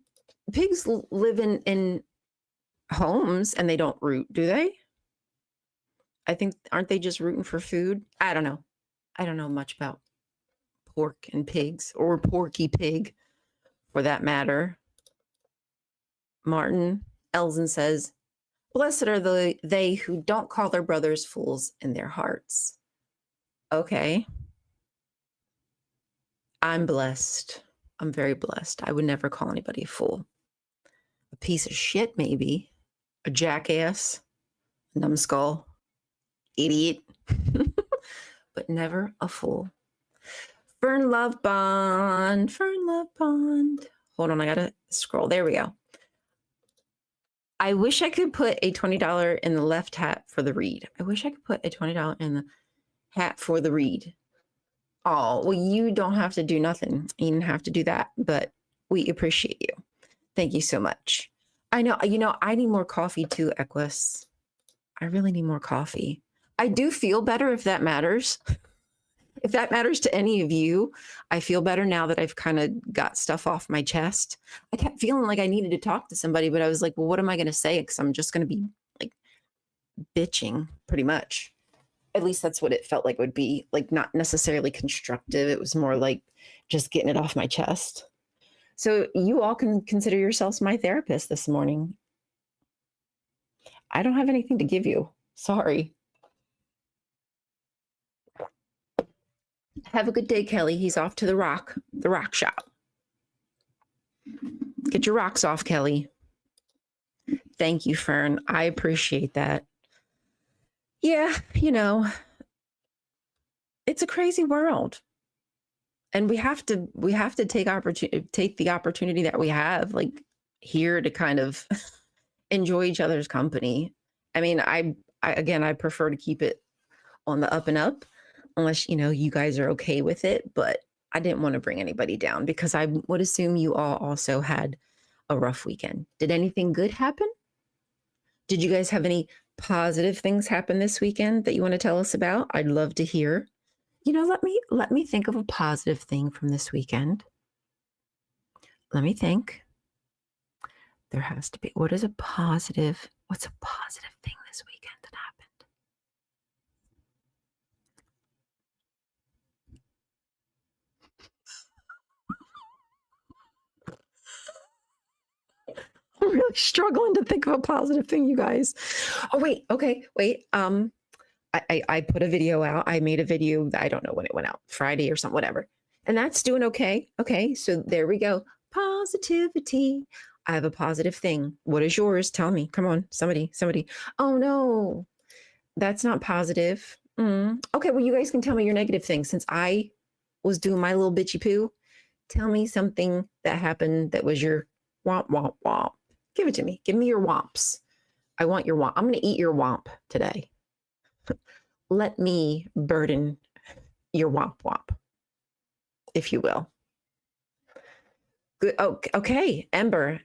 pigs live in homes and they don't root, do they? I think, aren't they just rooting for food? I don't know. I don't know much about pork and pigs, or Porky Pig for that matter. Martin Elzen says, blessed are they who don't call their brothers fools in their hearts. Okay. I'm blessed. I'm very blessed. I would never call anybody a fool. A piece of shit, maybe. A jackass. A numbskull. Idiot. But never a fool. Fern Love Bond. Fern Love Bond. Hold on, I gotta scroll. There we go. I wish I could put a $20 in the left hat for the read. I wish I could put a $20 in the hat for the read. Oh, well, you don't have to do nothing. You didn't have to do that, but we appreciate you. Thank you so much. I know, I need more coffee too, Equus. I really need more coffee. I do feel better, if that matters. If that matters to any of you, I feel better now that I've kind of got stuff off my chest. I kept feeling like I needed to talk to somebody, but I was like, well, what am I going to say? Because I'm just going to be like bitching pretty much. At least that's what it felt like would be, like not necessarily constructive. It was more like just getting it off my chest. So you all can consider yourselves my therapist this morning. I don't have anything to give you. Sorry. Have a good day, Kelly. He's off to the rock shop. Get your rocks off, Kelly. Thank you, Fern. I appreciate that. Yeah, it's a crazy world. And we have to take the opportunity that we have, like, here to kind of enjoy each other's company. I mean, I prefer to keep it on the up and up, unless, you guys are okay with it. But I didn't want to bring anybody down, because I would assume you all also had a rough weekend. Did anything good happen? Did you guys have any positive things happen this weekend that you want to tell us about? I'd love to hear. Let me think of a positive thing from this weekend. Let me think. There has to be. What's a positive thing this weekend that happened? I'm really struggling to think of a positive thing, you guys. Oh, wait. Okay. Wait. I put a video out. I made a video. I don't know when it went out, Friday or something, whatever. And that's doing okay. Okay. So there we go. Positivity. I have a positive thing. What is yours? Tell me. Come on. Somebody. Oh, no. That's not positive. Okay. Well, you guys can tell me your negative thing. Since I was doing my little bitchy poo, tell me something that happened that was your womp, womp, womp. Give it to me. Give me your womps. I want your womp. I'm going to eat your womp today. Let me burden your womp womp, if you will. Good. Oh, okay. Ember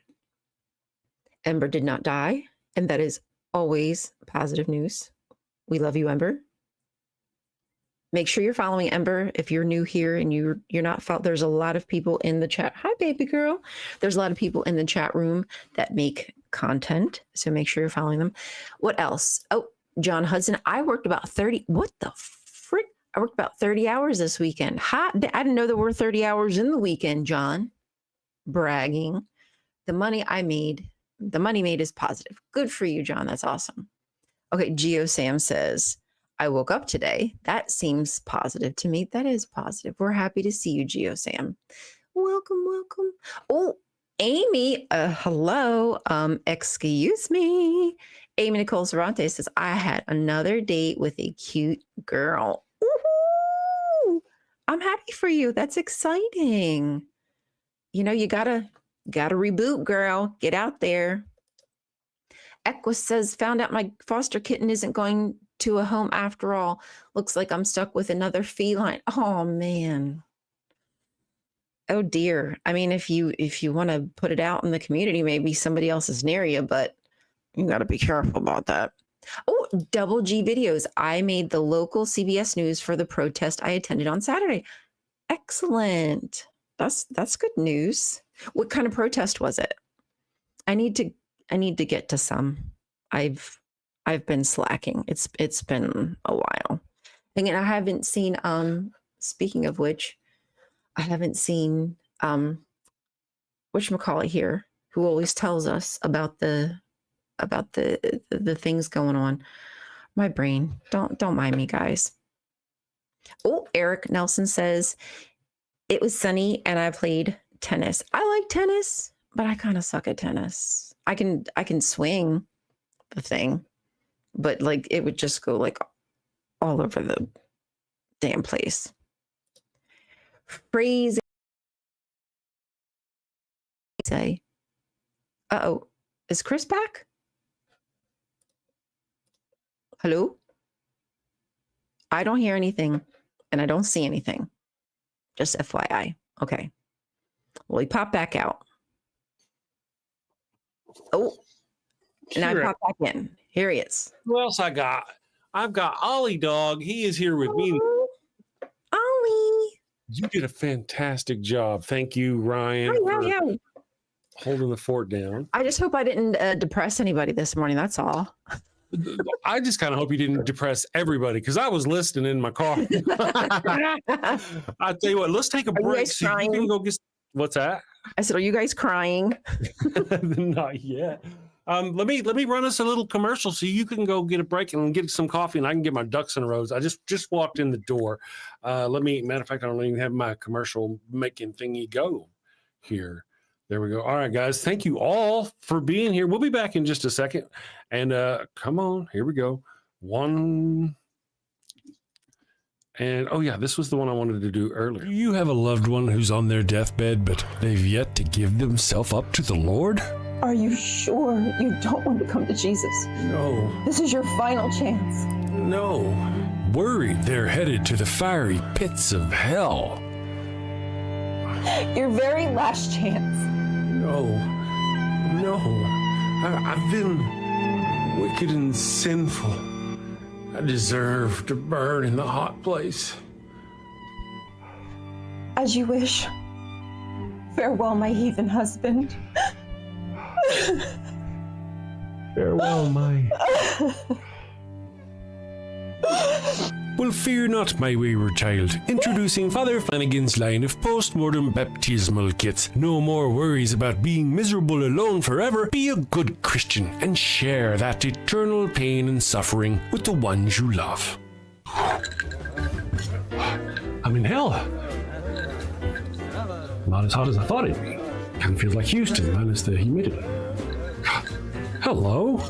did not die, and that is always positive news. We love you, Ember. Make sure you're following Ember if you're new here and you're not there's a lot of people in the chat. Hi, baby girl. There's a lot of people in the chat room that make content, so make sure you're following them. What else? Oh, John Hudson. I worked about 30. What the frick? I worked about 30 hours this weekend. I didn't know there were 30 hours in the weekend, John. Bragging. The money made is positive. Good for you, John. That's awesome. Okay, Geo Sam says, I woke up today. That seems positive to me. That is positive. We're happy to see you, Geo Sam. Welcome. Oh, Amy, hello. Excuse me. Amy Nicole Cervantes says, I had another date with a cute girl. Woohoo! I'm happy for you. That's exciting. You gotta reboot, girl. Get out there. Equus says, found out my foster kitten isn't going to a home after all. Looks like I'm stuck with another feline. Oh, man. Oh, dear. I mean, if you want to put it out in the community, maybe somebody else is near you, but you got to be careful about that. Oh, Double G Videos. I made the local CBS News for the protest I attended on Saturday. Excellent. That's good news. What kind of protest was it? I need to get to some. I've been slacking. It's been a while. And I haven't seen speaking of which, I haven't seen whatchamacallit here, who always tells us about the things going on. My brain. Don't mind me, guys. Oh, Eric Nelson says it was sunny and I played tennis. I like tennis, but I kind of suck at tennis. I can swing the thing, but like it would just go like all over the damn place. Phrase say, uh-oh, is Chris back? Hello? I don't hear anything and I don't see anything. Just FYI. Okay. Well, he popped back out. Oh, and I popped back in. Here he is. Who else I got? I've got Ollie Dog. He is here with me. Ollie. You did a fantastic job. Thank you, Ryan, for holding the fort down. I just hope I didn't depress anybody this morning. That's all. I just kind of hope you didn't depress everybody because I was listening in my car. I tell you what, let's take a break so you can go get. What's that? I said, are you guys crying? Not yet. Let me run us a little commercial so you can go get a break and get some coffee and I can get my ducks in a row. I just walked in the door. Matter of fact, I don't even have my commercial making thingy go here. There we go. All right, guys. Thank you all for being here. We'll be back in just a second. And come on, here we go. One. And oh yeah, this was the one I wanted to do earlier. Do you have a loved one who's on their deathbed, but they've yet to give themselves up to the Lord? Are you sure you don't want to come to Jesus? No. This is your final chance. No. Worried they're headed to the fiery pits of hell. Your very last chance. No. I've been wicked and sinful. I deserve to burn in the hot place. As you wish. Farewell, my heathen husband. Farewell, my... Well, fear not, my wayward child. Introducing Father Flanagan's line of post-mortem baptismal kits. No more worries about being miserable alone forever. Be a good Christian and share that eternal pain and suffering with the ones you love. I'm in hell. Not as hot as I thought it'd be. Kind of feels like Houston, minus the humidity. Hello.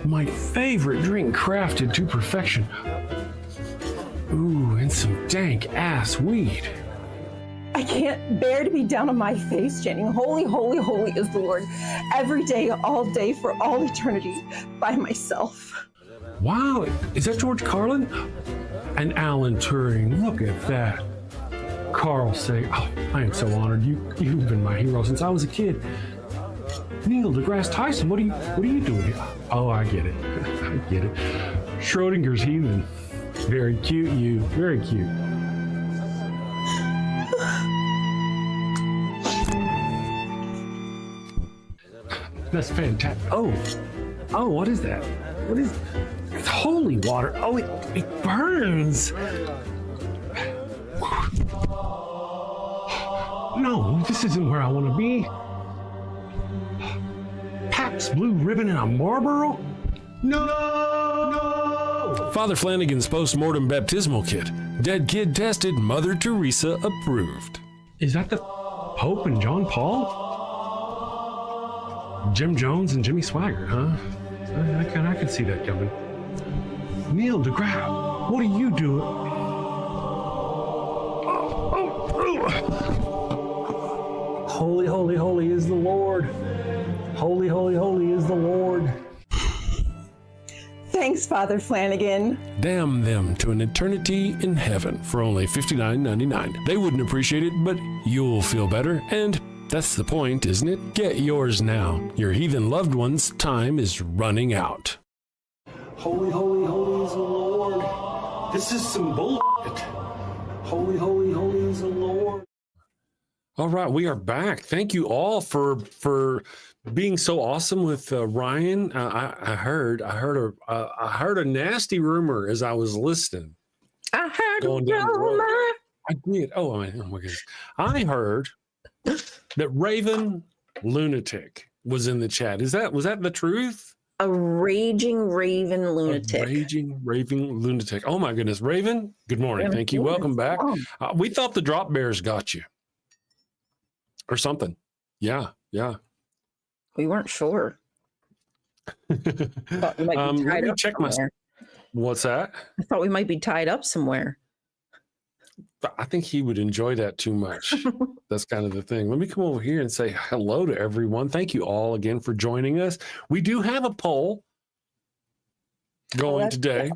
My favorite drink crafted to perfection. Ooh, and some dank ass weed. I can't bear to be down on my face chanting, holy, holy, holy is the Lord, every day, all day, for all eternity, by myself. Wow, is that George Carlin? And Alan Turing, look at that. Carl Sagan, oh, I am so honored. You've been my hero since I was a kid. Neil deGrasse Tyson, what are you doing here? Oh, I get it. I get it. Schrodinger's heathen. Very cute, you. Very cute. That's fantastic. Oh, what is that? What is? It's holy water. Oh, it burns. No, this isn't where I want to be. Pabst Blue Ribbon and a Marlboro? No! Father Flanagan's post-mortem baptismal kit. Dead kid tested, Mother Teresa approved. Is that the Pope and John Paul? Jim Jones and Jimmy Swaggart, huh? I can see that coming. Neil deGrasse, what are you doing? Holy, holy, holy is the Lord. Holy, holy, holy is the Lord. Thanks, Father Flanagan. Damn them to an eternity in heaven for only $59.99. They wouldn't appreciate it, but you'll feel better, and that's the point, isn't it? Get yours now. Your heathen loved one's time is running out. Holy, holy, holy is the Lord. This is some bullshit. Holy, holy, holy is the Lord. All right, we are back. Thank you all for being so awesome with Ryan. I heard a nasty rumor as I was listening. I heard Going down the road. I did. Oh my goodness! I heard that Raven Lunatic was in the chat. Was that the truth? A raging raven lunatic. A raging raving lunatic. Oh my goodness, Raven. Good morning. Thank you. Welcome back. We thought the drop bears got you. Or something. Yeah. We weren't sure. Thought we might be tied up somewhere. What's that? I thought we might be tied up somewhere. I think he would enjoy that too much. That's kind of the thing. Let me come over here and say hello to everyone. Thank you all again for joining us. We do have a poll going today.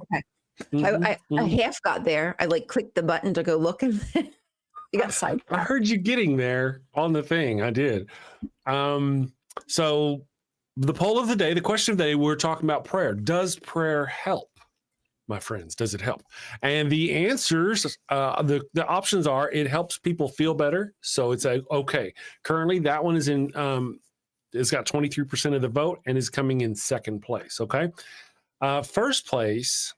Okay. I half got there. I clicked the button to go look and you got sidetracked. I heard you getting there on the thing. I did. So the poll of the day, the question of the day, we're talking about prayer. Does prayer help, my friends? Does it help? And the answers, the options are, it helps people feel better. So it's okay. Currently, that one is in, it's got 23% of the vote and is coming in second place. Okay. First place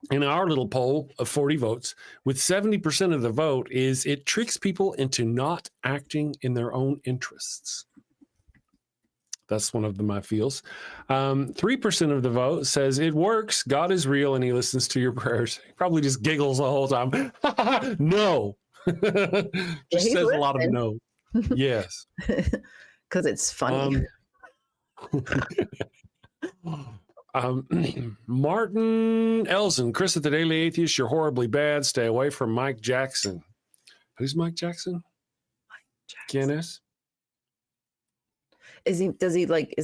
in our little poll of 40 votes with 70% of the vote is it tricks people into not acting in their own interests. That's one of my feels. 3% of the vote says it works. God is real and he listens to your prayers. He probably just giggles the whole time. No. Just says a lot of no. Yes. Because it's funny. Martin Elson, Chris at the Daily Atheist, you're horribly bad. Stay away from Mike Jackson. Who's Mike Jackson? Mike Jackson. KNS? Is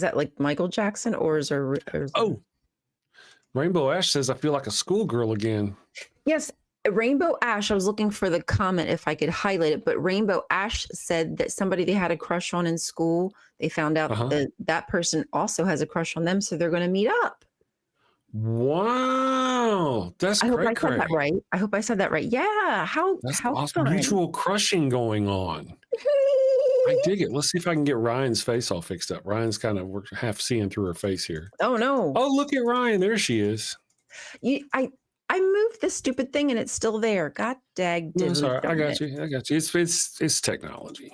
that like Michael Jackson or is there? Oh, Rainbow Ash says, I feel like a schoolgirl again. Yes. Rainbow Ash, I was looking for the comment if I could highlight it, but Rainbow Ash said that somebody they had a crush on in school, they found out that that person also has a crush on them, so they're going to meet up. Wow, that's I hope I great. said that right. I hope I said that right. Yeah, how awesome. fun. Mutual crushing going on. I dig it. Let's see if I can get Ryan's face all fixed up. Ryan's kind of half seeing through her face here. Oh no! Oh, look at Ryan. There she is. I moved this stupid thing and it's still there. God dag. No, sorry. I got you. It's technology.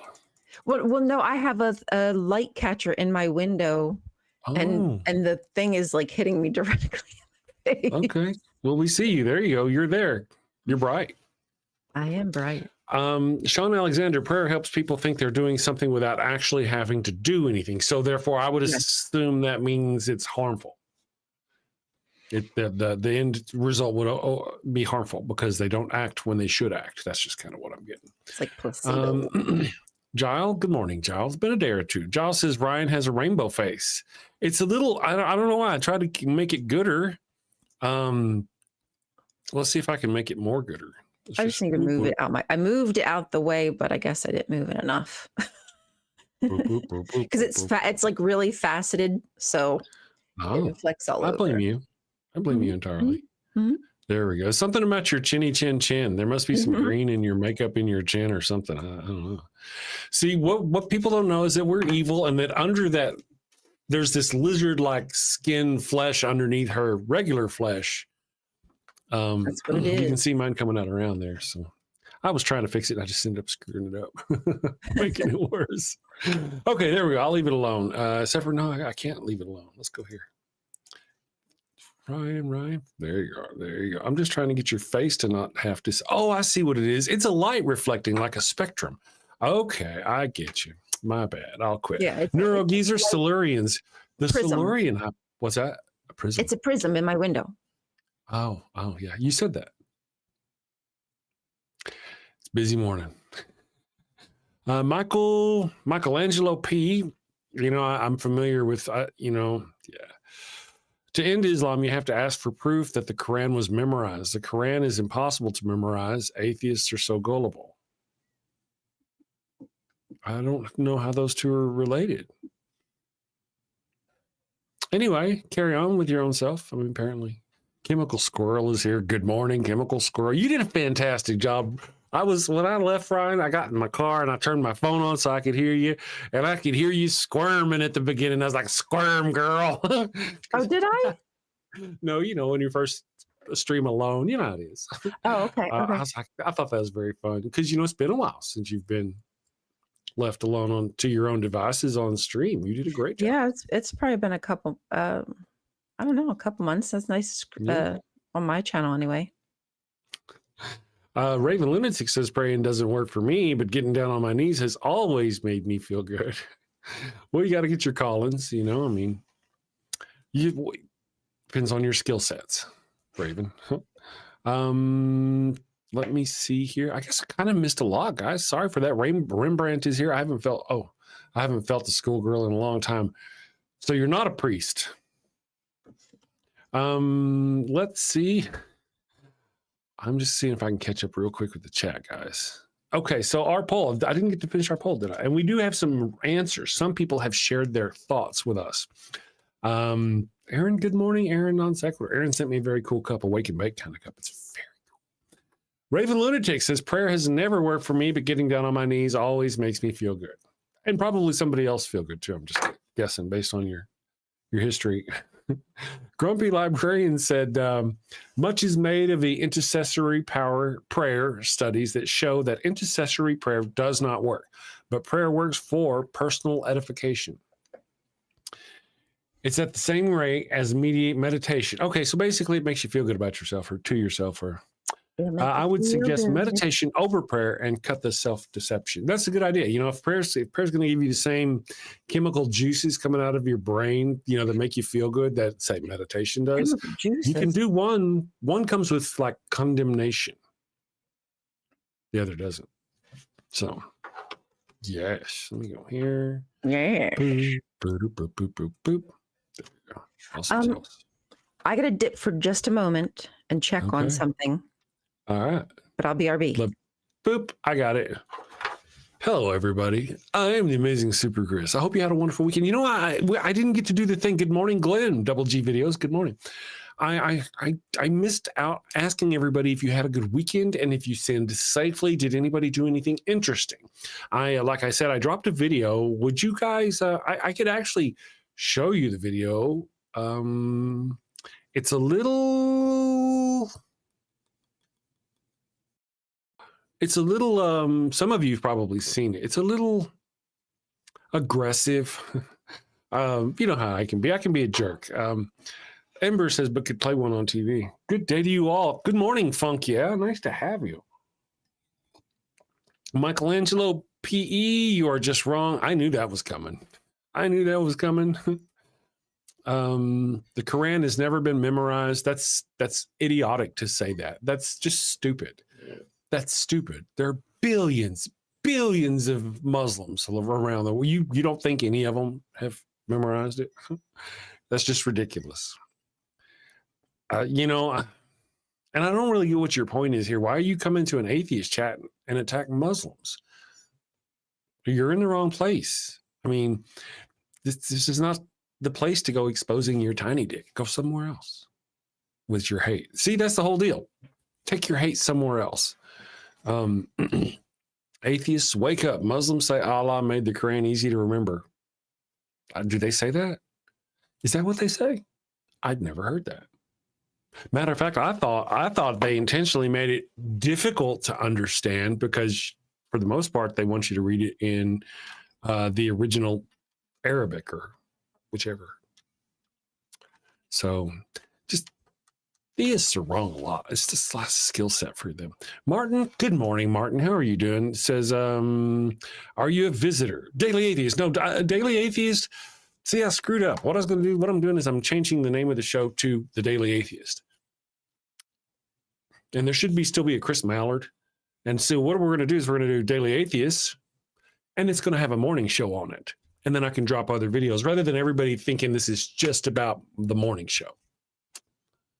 Well, no, I have a light catcher in my window, and the thing is hitting me directly in the face. Okay. Well, we see you. There you go. You're there. You're bright. I am bright. Sean Alexander, prayer helps people think they're doing something without actually having to do anything. So therefore, I would assume that means it's harmful. The end result would be harmful because they don't act when they should act. That's just kind of what I'm getting. It's like placebo. Giles, good morning, Giles. Been a day or two. Giles says Ryan has a rainbow face. It's a little, I don't know why. I tried to make it gooder. Let's see if I can make it more gooder. I just need to move it out. I moved it out the way, but I guess I didn't move it enough. Because it's like really faceted, so it reflects all over. I blame you. I blame you entirely. Mm-hmm. There we go. Something about your chinny chin. There must be some green in your makeup in your chin or something. I don't know. See, what people don't know is that we're evil and that under that, there's this lizard-like skin flesh underneath her regular flesh. That's what it is. You can see mine coming out around there. So I was trying to fix it. And I just ended up screwing it up, making it worse. Okay, there we go. I'll leave it alone. Except for, no, I can't leave it alone. Let's go here. Ryan. There you go. I'm just trying to get your face to not have to. Oh, I see what it is. It's a light reflecting like a spectrum. Okay, I get you. My bad. I'll quit. Yeah, Neurogeezer Silurians. The prism. Silurian. What's that? A prism. It's a prism in my window. Oh, yeah. You said that. It's a busy morning. Michelangelo P. I'm familiar with, yeah. To end Islam, you have to ask for proof that the Quran was memorized. The Quran is impossible to memorize. Atheists are so gullible. I don't know how those two are related. Anyway, carry on with your own self. I mean, apparently Chemical Squirrel is here. Good morning, Chemical Squirrel. You did a fantastic job. When I left, Ryan, I got in my car and I turned my phone on so I could hear you. And I could hear you squirming at the beginning. I was like, squirm, girl. Oh, did I? No, when you first stream alone, you know how it is. Oh, okay. I thought that was very fun because, it's been a while since you've been left alone to your own devices on stream. You did a great job. Yeah, it's probably been a couple, I don't know, a couple months. That's nice on my channel anyway. Raven Lunatic says praying doesn't work for me, but getting down on my knees has always made me feel good. Well, you got to get your callings, depends on your skill sets, Raven. Let me see here. I guess I kind of missed a lot, guys. Sorry for that. Rembrandt is here. I haven't felt the schoolgirl in a long time. So you're not a priest. Let's see. I'm just seeing if I can catch up real quick with the chat, guys. Okay, so our poll, I didn't get to finish our poll, did I? And we do have some answers. Some people have shared their thoughts with us. Aaron, good morning. Aaron, non-sequitur. Aaron sent me a very cool cup, a wake and bake kind of cup. It's very cool. Raven Lunatic says, prayer has never worked for me, but getting down on my knees always makes me feel good. And probably somebody else feel good too. I'm just guessing based on your history. Grumpy Librarian said, much is made of the intercessory prayer studies that show that intercessory prayer does not work, but prayer works for personal edification. It's at the same rate as meditation. Okay, so basically it makes you feel good about yourself or to yourself. Or I would suggest meditation over prayer and cut the self-deception. That's a good idea. If prayer's going to give you the same chemical juices coming out of your brain, that make you feel good, that say meditation does. You can do one. One comes with like condemnation. The other doesn't. So, yes. Let me go here. Yeah. Boop, boop, boop, boop, boop, boop. There we go. Awesome. I got to dip for just a moment and check on something. All right. But I'll BRB. Boop. I got it. Hello, everybody. I am the amazing Super Chris. I hope you had a wonderful weekend. I didn't get to do the thing. Good morning, Glenn. Double G videos. Good morning. I missed out asking everybody if you had a good weekend and if you sinned safely. Did anybody do anything interesting? Like I said, I dropped a video. Would you guys? I could actually show you the video. It's a little. Some of you've probably seen it. It's a little aggressive. You know how I can be. I can be a jerk. Ember says, but could play one on TV. Good day to you all. Good morning, Funk. Yeah, nice to have you. Michelangelo PE, you are just wrong. I knew that was coming. The Quran has never been memorized. That's idiotic to say that. That's just stupid. That's stupid. There are billions of Muslims around the world. You don't think any of them have memorized it? That's just ridiculous. And I don't really get what your point is here. Why are you coming to an atheist chat and attack Muslims? You're in the wrong place. I mean, this is not the place to go exposing your tiny dick. Go somewhere else with your hate. See, that's the whole deal. Take your hate somewhere else. Atheists, wake up. Muslims say Allah made the Quran easy to remember. Do they say that? Is that what they say? I'd never heard that. Matter of fact, I thought they intentionally made it difficult to understand because, for the most part, they want you to read it in the original Arabic or whichever. So, just theists are wrong a lot. It's just last skill set for them. Martin, good morning, Martin. How are you doing? Says, are you a visitor? Daily Atheist. No, Daily Atheist. See, I screwed up. What I'm doing is I'm changing the name of the show to The Daily Atheist. And there should still be a Chris Mallard. And so what we're going to do is we're going to do Daily Atheist, and it's going to have a morning show on it. And then I can drop other videos rather than everybody thinking this is just about the morning show.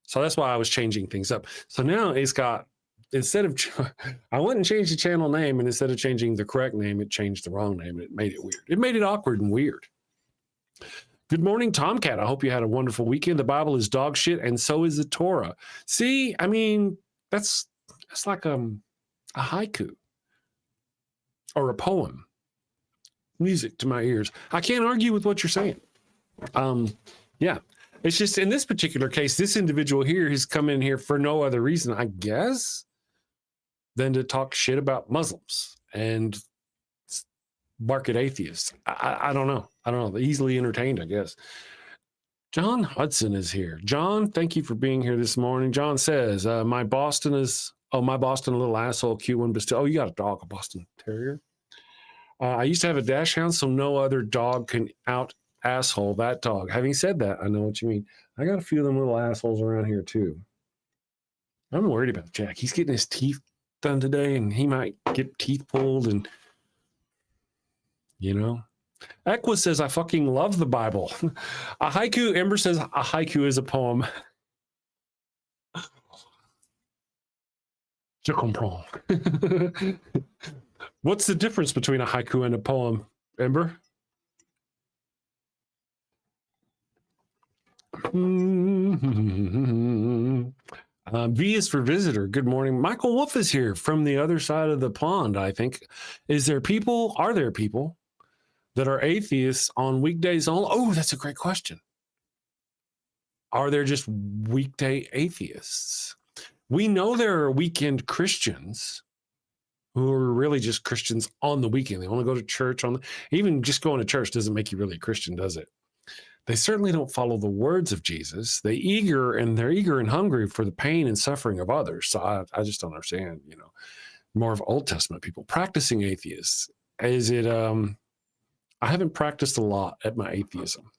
So that's why I was changing things up. So now it's got, I went and changed the channel name, and instead of changing the correct name, it changed the wrong name. And it made it weird. It made it awkward and weird. Good morning, Tomcat. I hope you had a wonderful weekend. The Bible is dog shit, and so is the Torah. See, I mean, that's like a haiku or a poem. Music to my ears. I can't argue with what you're saying. Yeah. It's just in this particular case, this individual here has come in here for no other reason, I guess, than to talk shit about Muslims and bark at atheists. I don't know. I don't know. Easily entertained, I guess. John Hudson is here. John, thank you for being here this morning. John says, my Boston, a little asshole, cute one, but still, oh, you got a dog, a Boston Terrier. I used to have a dachshund, so no other dog can out asshole that dog. Having said that, I know what you mean. I got a few of them little assholes around here too. I'm worried about Jack. He's getting his teeth done today, and he might get teeth pulled, and you know. Equa says, I fucking love the Bible. A haiku, Ember says, a haiku is a poem. Je comprends. What's the difference between a haiku and a poem, Ember? V is for visitor. Good morning. Michael Wolf is here from the other side of the pond, I think. Are there people that are atheists on weekdays only? Oh, that's a great question. Are there just weekday atheists? We know there are weekend Christians who are really just Christians on the weekend. They want to go to church even just going to church doesn't make you really a Christian, does it? They certainly don't follow the words of Jesus. They're eager and hungry for the pain and suffering of others. So I just don't understand, more of Old Testament people. Practicing atheists. Is it, I haven't practiced a lot at my atheism.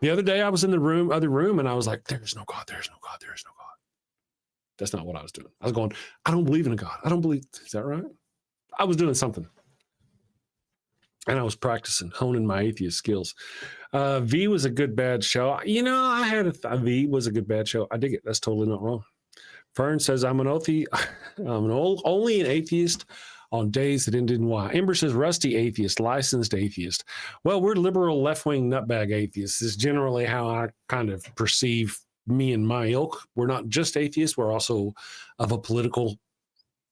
The other day I was in the other room, and I was like, there's no God, there's no God, there's no God. That's not what I was doing. I was going, I don't believe in a God. I don't believe, is that right? I was doing something. And I was practicing, honing my atheist skills. V was a good, bad show. I had V was a good, bad show. I dig it. That's totally not wrong. Fern says, only an atheist on days that ended in Y. Ember says, rusty atheist, licensed atheist. Well, we're liberal, left-wing nutbag atheists is generally how I kind of perceive me and my ilk. We're not just atheists. We're also of a political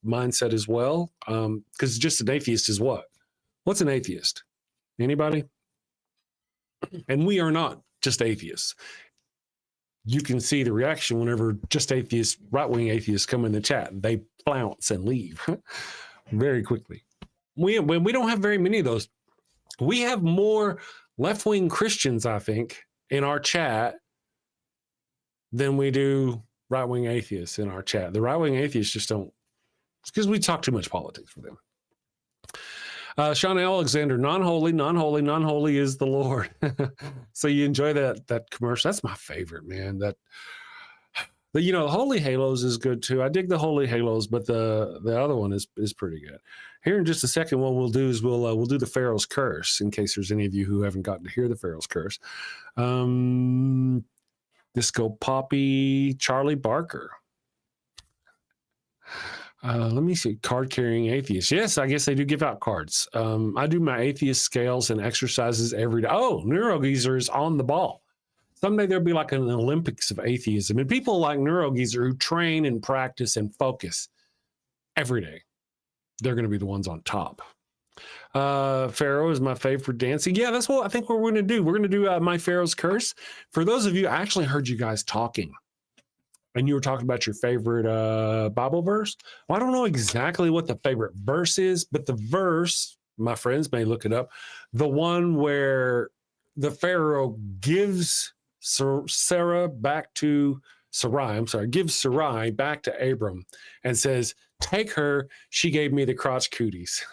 mindset as well. Because just an atheist is what? What's an atheist? Anybody? And we are not just atheists. You can see the reaction whenever just atheists, right-wing atheists come in the chat. They flounce and leave very quickly. We don't have very many of those. We have more left-wing Christians, I think, in our chat than we do right-wing atheists in our chat. The right-wing atheists just don't. It's because we talk too much politics for them. Sean Alexander, non-holy is the Lord. So you enjoy that commercial. That's my favorite, man. The Holy Halos is good too. I dig the Holy Halos, but the other one is pretty good. Here in just a second, what we'll do is we'll do the Pharaoh's Curse, in case there's any of you who haven't gotten to hear the Pharaoh's Curse. Disco Poppy, Charlie Barker. Let me see. Card carrying atheists. Yes, I guess they do give out cards. I do my atheist scales and exercises every day. Oh, Neurogeezer is on the ball. Someday there'll be like an Olympics of atheism. And people like Neurogeezer who train and practice and focus every day, they're going to be the ones on top. Pharaoh is my favorite dancing. Yeah, that's what I think we're going to do. We're going to do my Pharaoh's Curse. For those of you, I actually heard you guys talking. And you were talking about your favorite Bible verse. Well, I don't know exactly what the favorite verse is, but the verse, my friends may look it up, the one where the Pharaoh gives Sarai back to Abram and says, take her, she gave me the crotch cooties.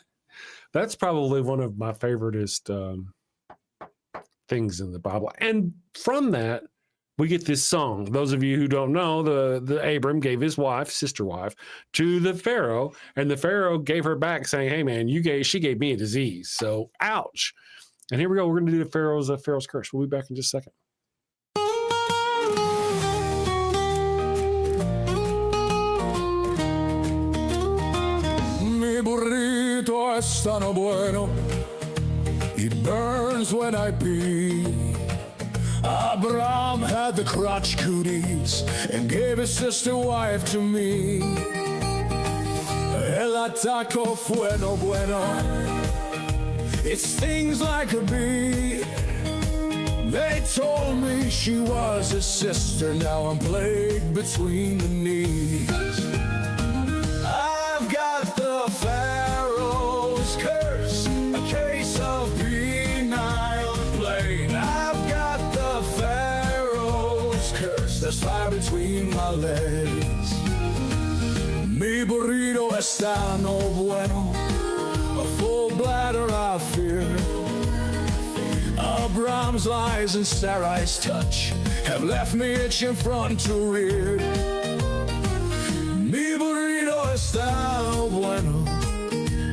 That's probably one of my favoriteest things in the Bible. And from that, we get this song. Those of you who don't know, the Abram gave his wife, sister wife, to the Pharaoh, and the Pharaoh gave her back saying, hey man, she gave me a disease. So ouch. And here we go. We're going to do the Pharaoh's Curse. We'll be back in just a second. Mi burrito es tan bueno. It burns when I pee. Abraham had the crotch cooties and gave his sister wife to me. El ataco fue no bueno. It stings like a bee. They told me she was his sister. Now I'm plagued between the knees. I've got the Pharaoh's curse, a case of penile plague. I've got the Pharaoh's curse. There's fire between my legs. Mi burrito está no bueno. A full bladder I fear. Abraham's lies and Sarai's touch have left me itching front to rear. Mi burrito está no bueno.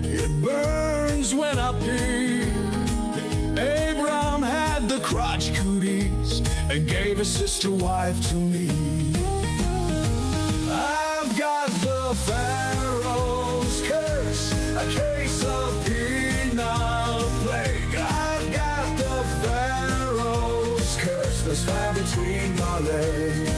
It burns when I pee. Abraham had the crotch cooties and gave his sister wife to me. I've got the Pharaoh's curse, a case of penile plague. I've got the Pharaoh's curse, there's fire between my legs.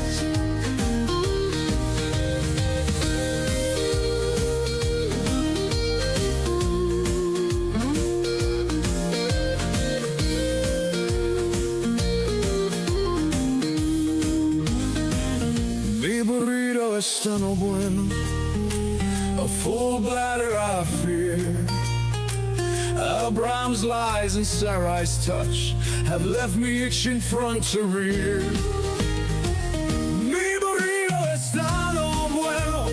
Mi burrito está no bueno. A full bladder I fear. Abraham's lies and Sarai's touch have left me itching front to rear. Mi burrito está no bueno.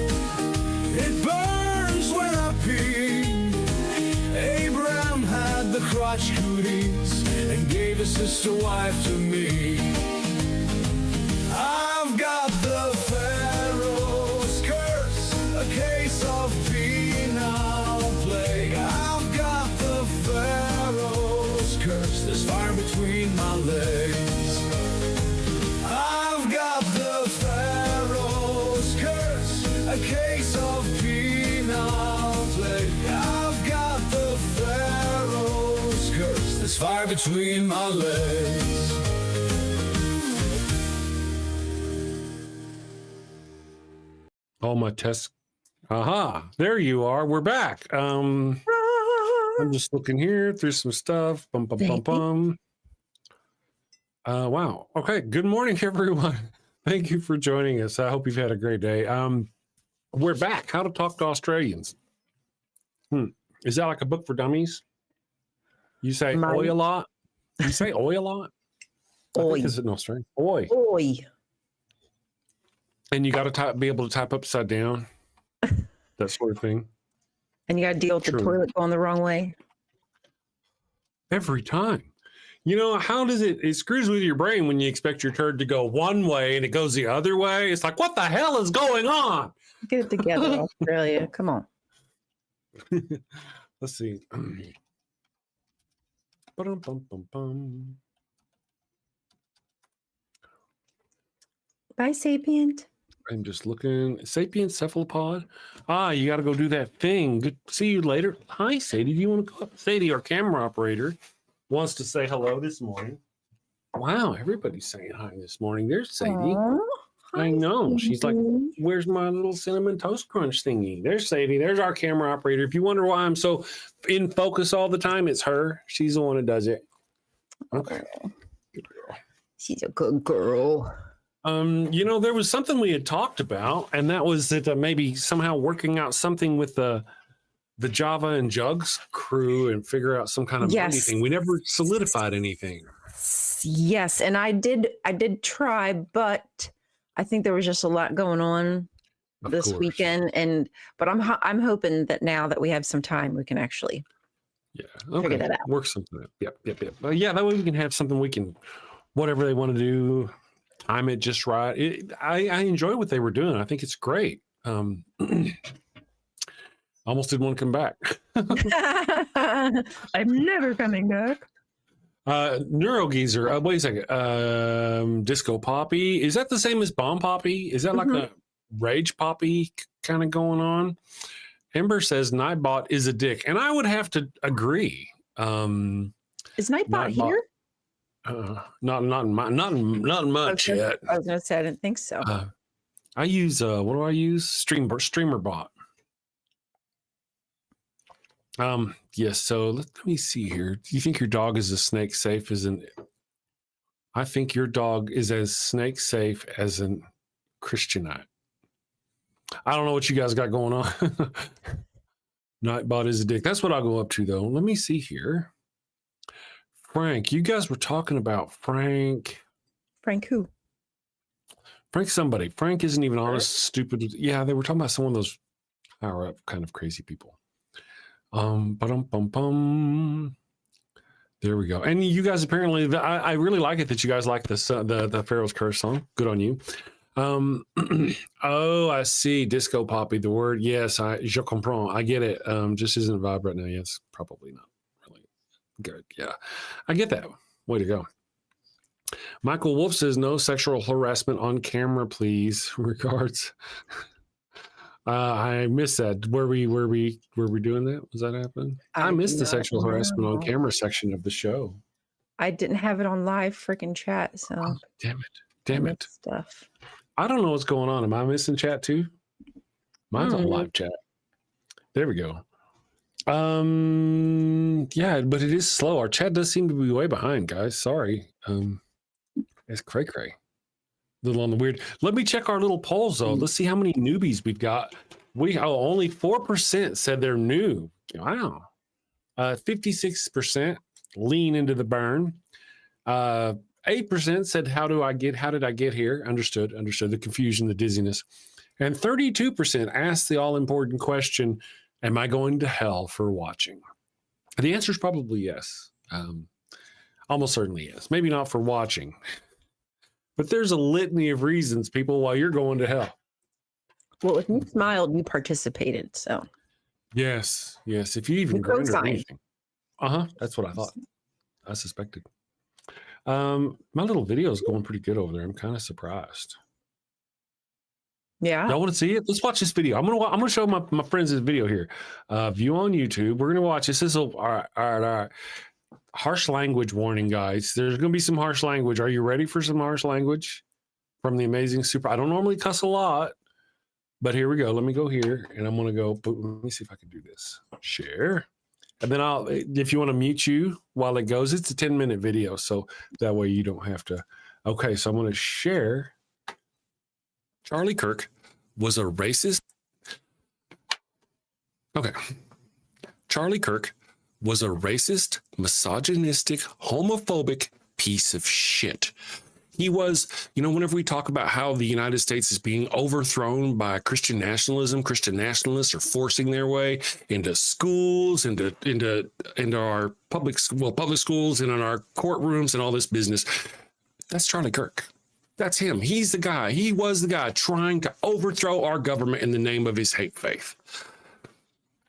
It burns when I pee. Abraham had the crotch cooties and gave his sister wife to me. I've got the Pharaoh's curse, a case of penile plague. I've got the Pharaoh's curse, there's fire between my legs. I've got the Pharaoh's curse, a case of penile plague. I've got the Pharaoh's curse, there's fire between my legs. All my tests. Aha, there you are. We're back. I'm just looking here through some stuff. Bum, bum, bum, bum. Wow. Okay. Good morning, everyone. Thank you for joining us. I hope you've had a great day. We're back. How to talk to Australians. Is that like a book for dummies? You say oi a lot? You say oi a lot? Oi. Is it in Australia? Oi. Oi. And you got to be able to type upside down, that sort of thing. And you got to deal with the toilet going the wrong way. Every time. You know, how does it screws with your brain when you expect your turd to go one way and it goes the other way? It's like, what the hell is going on? Get it together, Australia. Come on. Let's see. Ba-dum-bum-bum-bum. Bye, Sapient. I'm just looking. Sapient cephalopod. You got to go do that thing. Good. See you later. Hi, Sadie. Do you want to go up? Sadie, our camera operator, wants to say hello this morning. Wow, everybody's saying hi this morning. There's Sadie. Aww, I know. She's like, where's my little cinnamon toast crunch thingy? There's Sadie. There's our camera operator. If you wonder why I'm so in focus all the time, it's her. She's the one who does it. Okay. Good girl. She's a good girl. You know, there was something we had talked about, and that was that maybe somehow working out something with the Java and Jugs crew and figure out some kind of money thing. We never solidified anything. Yes, and I did try, but I think there was just a lot going on this weekend, but I'm hoping that now that we have some time, we can actually figure that out. Work something out. Yep. But yeah, that way we can have something we can, whatever they want to do, time it just right. I enjoy what they were doing. I think it's great. Almost didn't want to come back. I'm never coming back. Neurogeezer. Wait a second. Disco Poppy. Is that the same as Bomb Poppy? Is that like a Rage Poppy kind of going on? Ember says Nightbot is a dick, and I would have to agree. Is Nightbot here? Not much yet. I was gonna say I didn't think so. I use what do I use? Streamer bot. Yes. So let me see here. Do you think your dog is as snake safe as an? I think your dog is as snake safe as an Christianite. I don't know what you guys got going on. Nightbot is a dick. That's what I'll go up to though. Let me see here. Frank, you guys were talking about Frank. Frank who? Frank somebody. Frank isn't even honest, stupid. Yeah, they were talking about some of those power up kind of crazy people. Ba-dum-bum-bum. There we go. And you guys apparently, I really like it that you guys like this the Pharaoh's Curse song. Good on you. Oh, I see. Disco Poppy, the word. Yes, je comprends. I get it. Just isn't a vibe right now. Yes, probably not really good. Yeah, I get that. Way to go. Michael Wolf says no sexual harassment on camera, please. Regards. I missed that. Were we doing that? Was that happening? I missed the sexual harassment on camera section of the show. I didn't have it on live freaking chat, so Oh, damn it. Stuff. I don't know what's going on. Am I missing chat too? Mine's on live chat. There we go. Yeah, but it is slow. Our chat does seem to be way behind, guys. Sorry. It's cray. A little on the weird. Let me check our little polls though. Let's see how many newbies we've got. Only 4% said they're new. Wow. 56% lean into the burn. 8% said, how did I get here? Understood the confusion, the dizziness. And 32% asked the all-important question, am I going to hell for watching? The answer is probably yes. Almost certainly yes. Maybe not for watching. But there's a litany of reasons, people, why you're going to hell. Well, if you smiled, you participated, so. Yes. If you even grinned or anything. That's what I thought. I suspected. My little video is going pretty good over there. I'm kind of surprised. Yeah. Y'all want to see it? Let's watch this video. I'm gonna show my friends this video here. View on YouTube. We're gonna watch this. All right. Harsh language warning, guys. There's gonna be some harsh language. Are you ready for some harsh language from the amazing super? I don't normally cuss a lot, but here we go. Let me go here, and I'm gonna go. Let me see if I can do this. Share. And then if you want to mute you while it goes, it's a 10-minute video. So that way you don't have to. Okay, so I'm going to share. Charlie Kirk was a racist. Okay. Charlie Kirk was a racist, misogynistic, homophobic piece of shit. He was, whenever we talk about how the United States is being overthrown by Christian nationalism, Christian nationalists are forcing their way into schools, into our public schools and in our courtrooms and all this business. That's Charlie Kirk. That's him. He's the guy. He was the guy trying to overthrow our government in the name of his hate faith.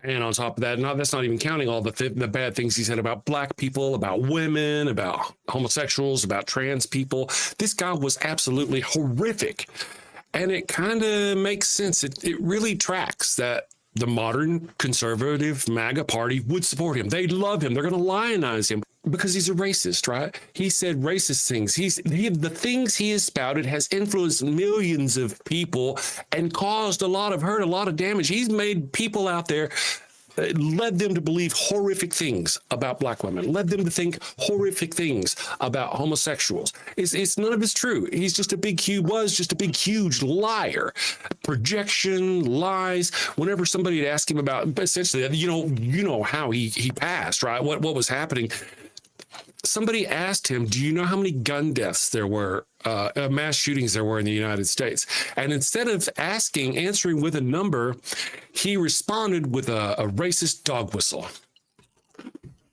And on top of that, that's not even counting all the bad things he said about black people, about women, about homosexuals, about trans people. This guy was absolutely horrific. And it kind of makes sense. It really tracks that the modern conservative MAGA party would support him. They love him. They're going to lionize him because he's a racist, right? He said racist things. The things he has spouted has influenced millions of people and caused a lot of hurt, a lot of damage. He's made people out there, led them to believe horrific things about black women, led them to think horrific things about homosexuals. It's none of it's true. He's just a big, huge liar. Projection, lies. Whenever somebody had asked him about, essentially, you know how he passed, right? What was happening? Somebody asked him, do you know how many gun deaths there were, mass shootings there were in the United States? And instead of answering with a number, he responded with a racist dog whistle.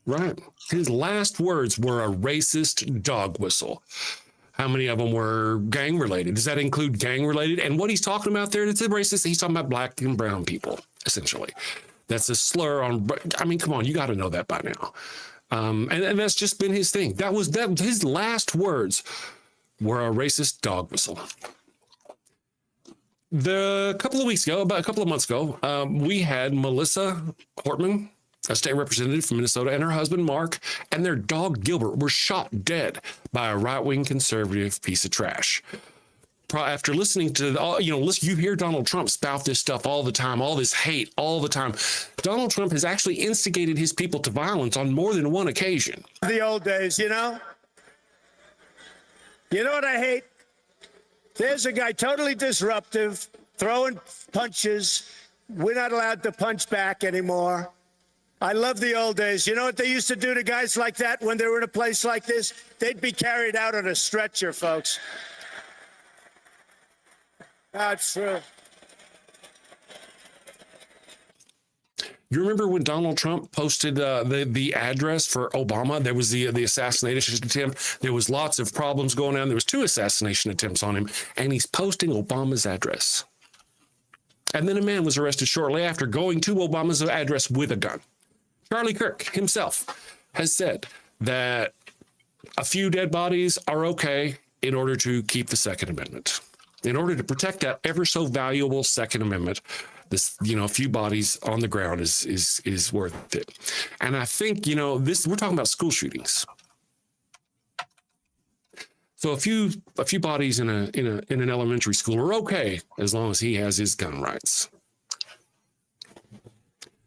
Right? His last words were a racist dog whistle. How many of them were gang related? Does that include gang related? And what he's talking about there, it's a racist. He's talking about black and brown people, essentially. That's a slur on, come on, you got to know that by now. And that's just been his thing. His last words were a racist dog whistle. About a couple of months ago, we had Melissa Hortman a state representative from Minnesota, and her husband, Mark, and their dog, Gilbert, were shot dead by a right-wing conservative piece of trash. After listening to all, you hear Donald Trump spout this stuff all the time, all this hate all the time. Donald Trump has actually instigated his people to violence on more than one occasion. The old days, You know what I hate? There's a guy totally disruptive, throwing punches. We're not allowed to punch back anymore. I love the old days. You know what they used to do to guys like that when they were in a place like this? They'd be carried out on a stretcher, folks. That's true. You remember when Donald Trump posted the address for Obama? There was the assassination attempt. There was lots of problems going on. There was 2 assassination attempts on him, and he's posting Obama's address. And then a man was arrested shortly after going to Obama's address with a gun. Charlie Kirk himself has said that a few dead bodies are okay in order to keep the Second Amendment. In order to protect that ever so valuable Second Amendment, this, a few bodies on the ground is worth it. And I think, we're talking about school shootings. So a few bodies in an elementary school are okay as long as he has his gun rights.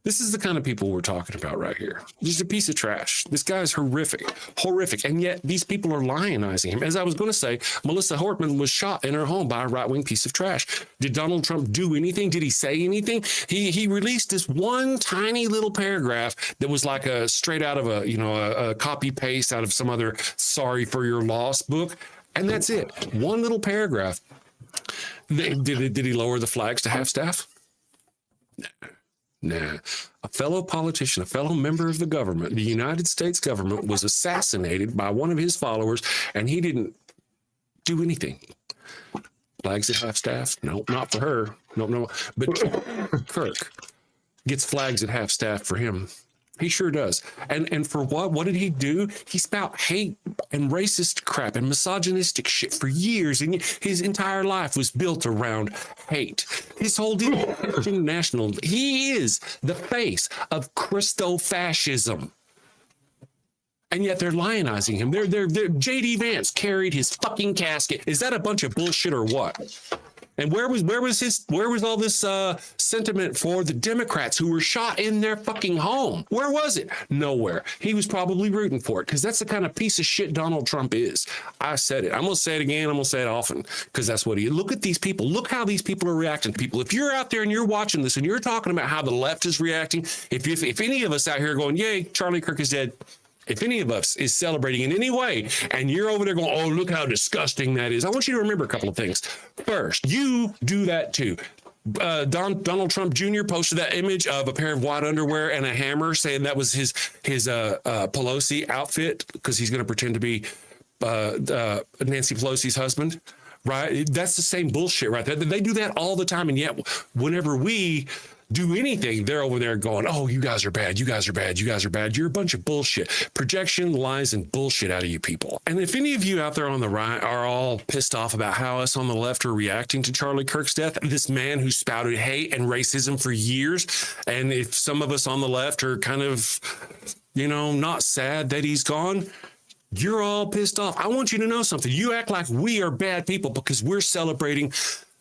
This is the kind of people we're talking about right here. He's a piece of trash. This guy is horrific. And yet these people are lionizing him. As I was going to say, Melissa Hortman was shot in her home by a right-wing piece of trash. Did Donald Trump do anything? Did he say anything? He released this one tiny little paragraph that was like a straight out of a copy paste out of some other Sorry for Your Loss book. And that's it. One little paragraph. Did he lower the flags to half-staff? Nah. A fellow politician, a fellow member of the government, the United States government, was assassinated by one of his followers, and he didn't do anything. Flags at half-staff? No, not for her. No. But Kirk gets flags at half-staff for him. He sure does. And for what? What did he do? He spout hate and racist crap and misogynistic shit for years. And his entire life was built around hate. His whole national, he is the face of Christo-fascism. And yet they're lionizing him. They're J.D. Vance carried his fucking casket. Is that a bunch of bullshit or what? And where was all this sentiment for the Democrats who were shot in their fucking home? Where was it? Nowhere. He was probably rooting for it because that's the kind of piece of shit Donald Trump is. I said it. I'm going to say it again. I'm going to say it often because that's what he is. Look at these people. Look how these people are reacting to people. If you're out there and you're watching this and you're talking about how the left is reacting, if any of us out here going, yay, Charlie Kirk is dead. If any of us is celebrating in any way and you're over there going, oh, look how disgusting that is. I want you to remember a couple of things. First, you do that too. Donald Trump Jr. posted that image of a pair of white underwear and a hammer saying that was his Pelosi outfit because he's going to pretend to be Nancy Pelosi's husband. Right? That's the same bullshit right there. They do that all the time. And yet whenever we do anything, they're over there going, oh, you guys are bad. You guys are bad. You guys are bad. You're a bunch of bullshit. Projection, lies, and bullshit out of you people. And if any of you out there on the right are all pissed off about how us on the left are reacting to Charlie Kirk's death, this man who spouted hate and racism for years, and if some of us on the left are kind of, not sad that he's gone, you're all pissed off. I want you to know something. You act like we are bad people because we're celebrating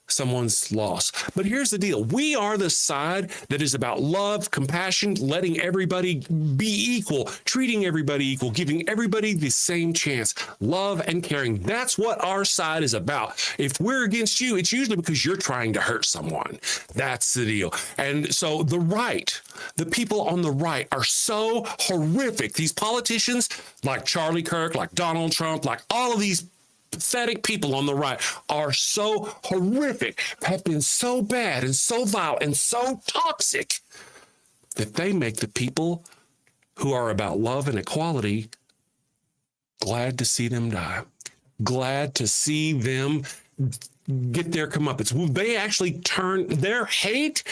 someone's loss. But here's the deal. We are the side that is about love, compassion, letting everybody be equal, treating everybody equal, giving everybody the same chance, love and caring. That's what our side is about. If we're against you, it's usually because you're trying to hurt someone. That's the deal. And so the right, the people on the right are so horrific. These politicians like Charlie Kirk, like Donald Trump, like all of these pathetic people on the right are so horrific, have been so bad and so vile and so toxic that they make the people who are about love and equality glad to see them die, glad to see them get their comeuppance. They actually turn their hate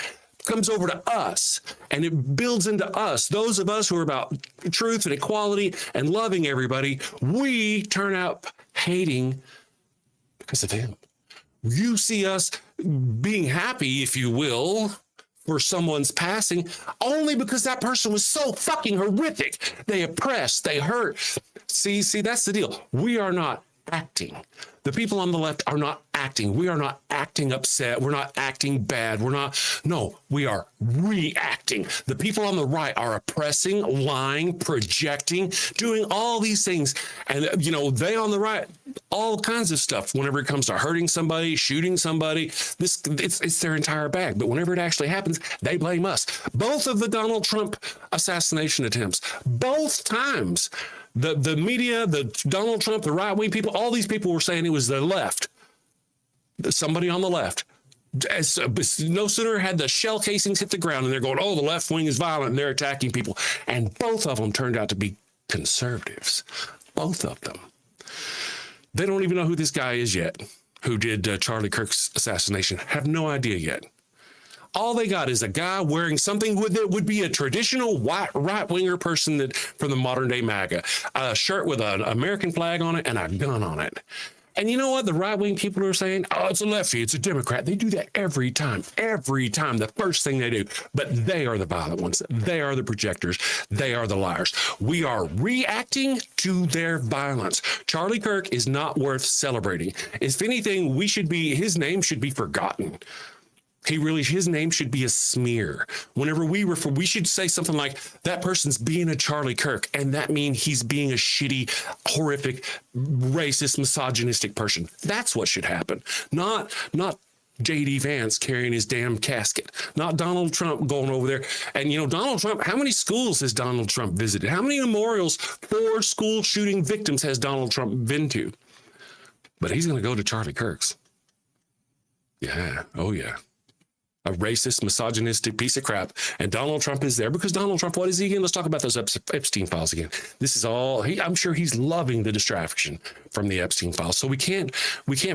comes over to us and it builds into us. Those of us who are about truth and equality and loving everybody, we turn out hating because of him. You see us being happy, if you will, for someone's passing only because that person was so fucking horrific. They oppressed, they hurt. See, that's the deal. We are not acting. The people on the left are not acting. We are not acting upset. We're not acting bad. We are reacting. The people on the right are oppressing, lying, projecting, doing all these things. And, they on the right, all kinds of stuff. Whenever it comes to hurting somebody, shooting somebody, it's their entire bag. But whenever it actually happens, they blame us. Both of the Donald Trump assassination attempts, both times, the media, the Donald Trump, the right-wing people, all these people were saying it was the left, somebody on the left. No sooner had the shell casings hit the ground and they're going, oh, the left wing is violent and they're attacking people. And both of them turned out to be conservatives. Both of them. They don't even know who this guy is yet, who did Charlie Kirk's assassination. Have no idea yet. All they got is a guy wearing something that would be a traditional white right-winger person from the modern day MAGA, a shirt with an American flag on it and a gun on it. And you know what? The right-wing people are saying, oh, it's a lefty, it's a Democrat. They do that every time, the first thing they do. But they are the violent ones. They are the projectors. They are the liars. We are reacting to their violence. Charlie Kirk is not worth celebrating. If anything, his name should be forgotten. His name should be a smear. Whenever we should say something like, that person's being a Charlie Kirk, and that means he's being a shitty, horrific, racist, misogynistic person. That's what should happen. Not J.D. Vance carrying his damn casket. Not Donald Trump going over there. And, Donald Trump, how many schools has Donald Trump visited? How many memorials for school shooting victims has Donald Trump been to? But he's going to go to Charlie Kirk's. Yeah. Oh, yeah. A racist, misogynistic piece of crap. And Donald Trump is there because Donald Trump, what is he again? Let's talk about those Epstein files again. This is all, I'm sure he's loving the distraction from the Epstein files. So we can't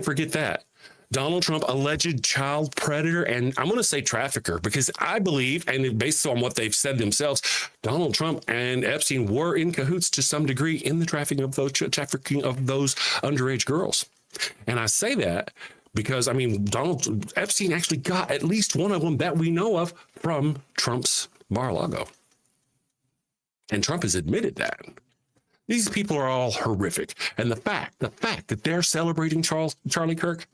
forget that. Donald Trump, alleged child predator, and I'm going to say trafficker, because I believe, and based on what they've said themselves, Donald Trump and Epstein were in cahoots to some degree in the trafficking of those underage girls. And I say that because, Epstein actually got at least one of them that we know of from Trump's Mar-a-Lago. And Trump has admitted that. These people are all horrific. And the fact that they're celebrating Charlie Kirk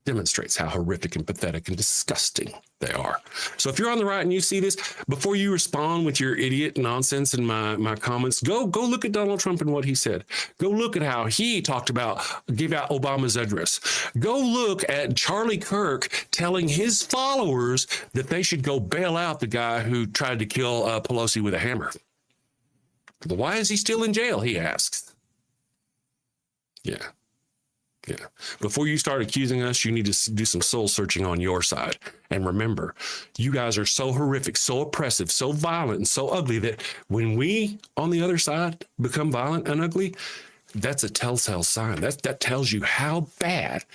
demonstrates how horrific and pathetic and disgusting they are. So if you're on the right and you see this, before you respond with your idiot nonsense in my comments, go look at Donald Trump and what he said. Go look at how he gave out Obama's address. Go look at Charlie Kirk telling his followers that they should go bail out the guy who tried to kill Pelosi with a hammer. Why is he still in jail, he asks. Yeah. Before you start accusing us, you need to do some soul searching on your side. And remember, you guys are so horrific, so oppressive, so violent, and so ugly that when we, on the other side, become violent and ugly, that's a telltale sign. That tells you how bad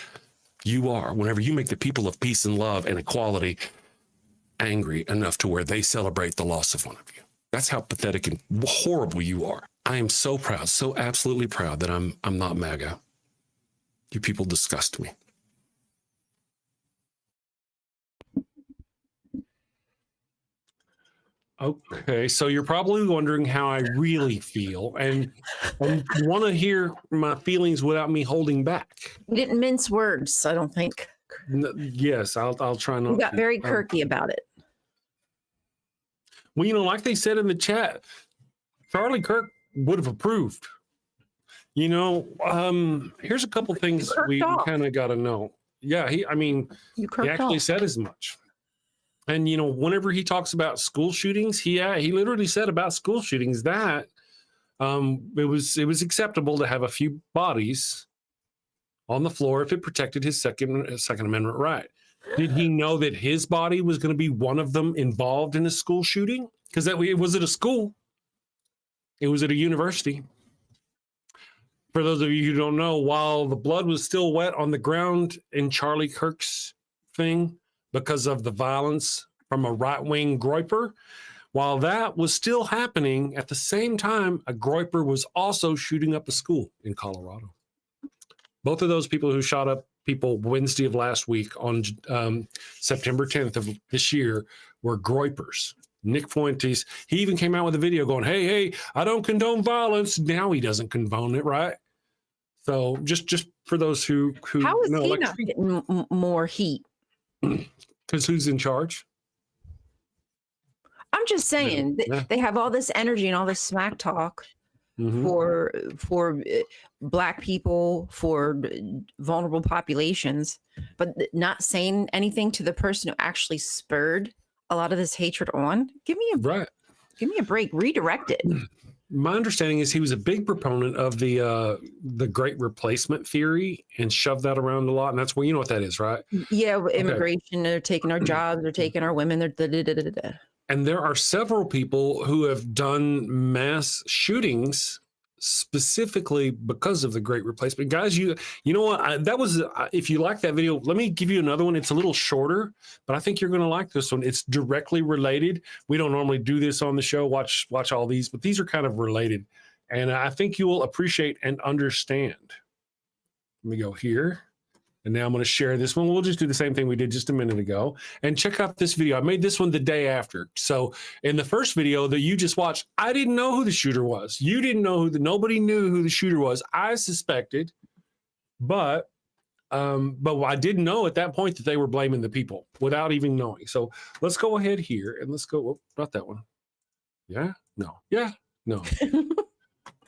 you are whenever you make the people of peace and love and equality angry enough to where they celebrate the loss of one of you. That's how pathetic and horrible you are. I am so proud, so absolutely proud that I'm not MAGA. You people disgust me. Okay, so you're probably wondering how I really feel and want to hear my feelings without me holding back. You didn't mince words, I don't think. Yes, I'll try not to. You got very Kirky about it. Well, like they said in the chat, Charlie Kirk would have approved. Here's a couple things we kind of got to know. Yeah, he actually said as much. And, whenever he talks about school shootings, he literally said about school shootings that it was acceptable to have a few bodies on the floor if it protected his Second Amendment right. Did he know that his body was going to be one of them involved in a school shooting? Because it was at a school. It was at a university. For those of you who don't know, while the blood was still wet on the ground in Charlie Kirk's thing because of the violence from a right-wing groyper, while that was still happening, at the same time, a groyper was also shooting up a school in Colorado. Both of those people who shot up people Wednesday of last week on September 10th of this year were groypers. Nick Fuentes, he even came out with a video going, hey, I don't condone violence. Now he doesn't condone it, right? So just for those who How is know, he like, not getting more heat? because who's in charge? I'm just saying Yeah. they have all this energy and all this smack talk for Black people, for vulnerable populations, but not saying anything to the person who actually spurred a lot of this hatred on. Give me a break. Redirect it. My understanding is he was a big proponent of the Great Replacement theory and shoved that around a lot. And that's where, you know what that is, right? Yeah, immigration, they're taking our jobs, they're taking our women, they're da-da-da-da-da. And there are several people who have done mass shootings specifically because of the Great Replacement. Guys, you know what? That was, if you like that video, let me give you another one. It's a little shorter, but I think you're going to like this one. It's directly related. We don't normally do this on the show, watch all these, but these are kind of related. And I think you will appreciate and understand. Let me go here. And now I'm going to share this one. We'll just do the same thing we did just a minute ago. And check out this video. I made this one the day after. So in the first video that you just watched, I didn't know who the shooter was. You didn't know nobody knew who the shooter was. I suspected, but I didn't know at that point that they were blaming the people without even knowing. So let's go ahead here and let's go. Oh, not that one. Yeah, no.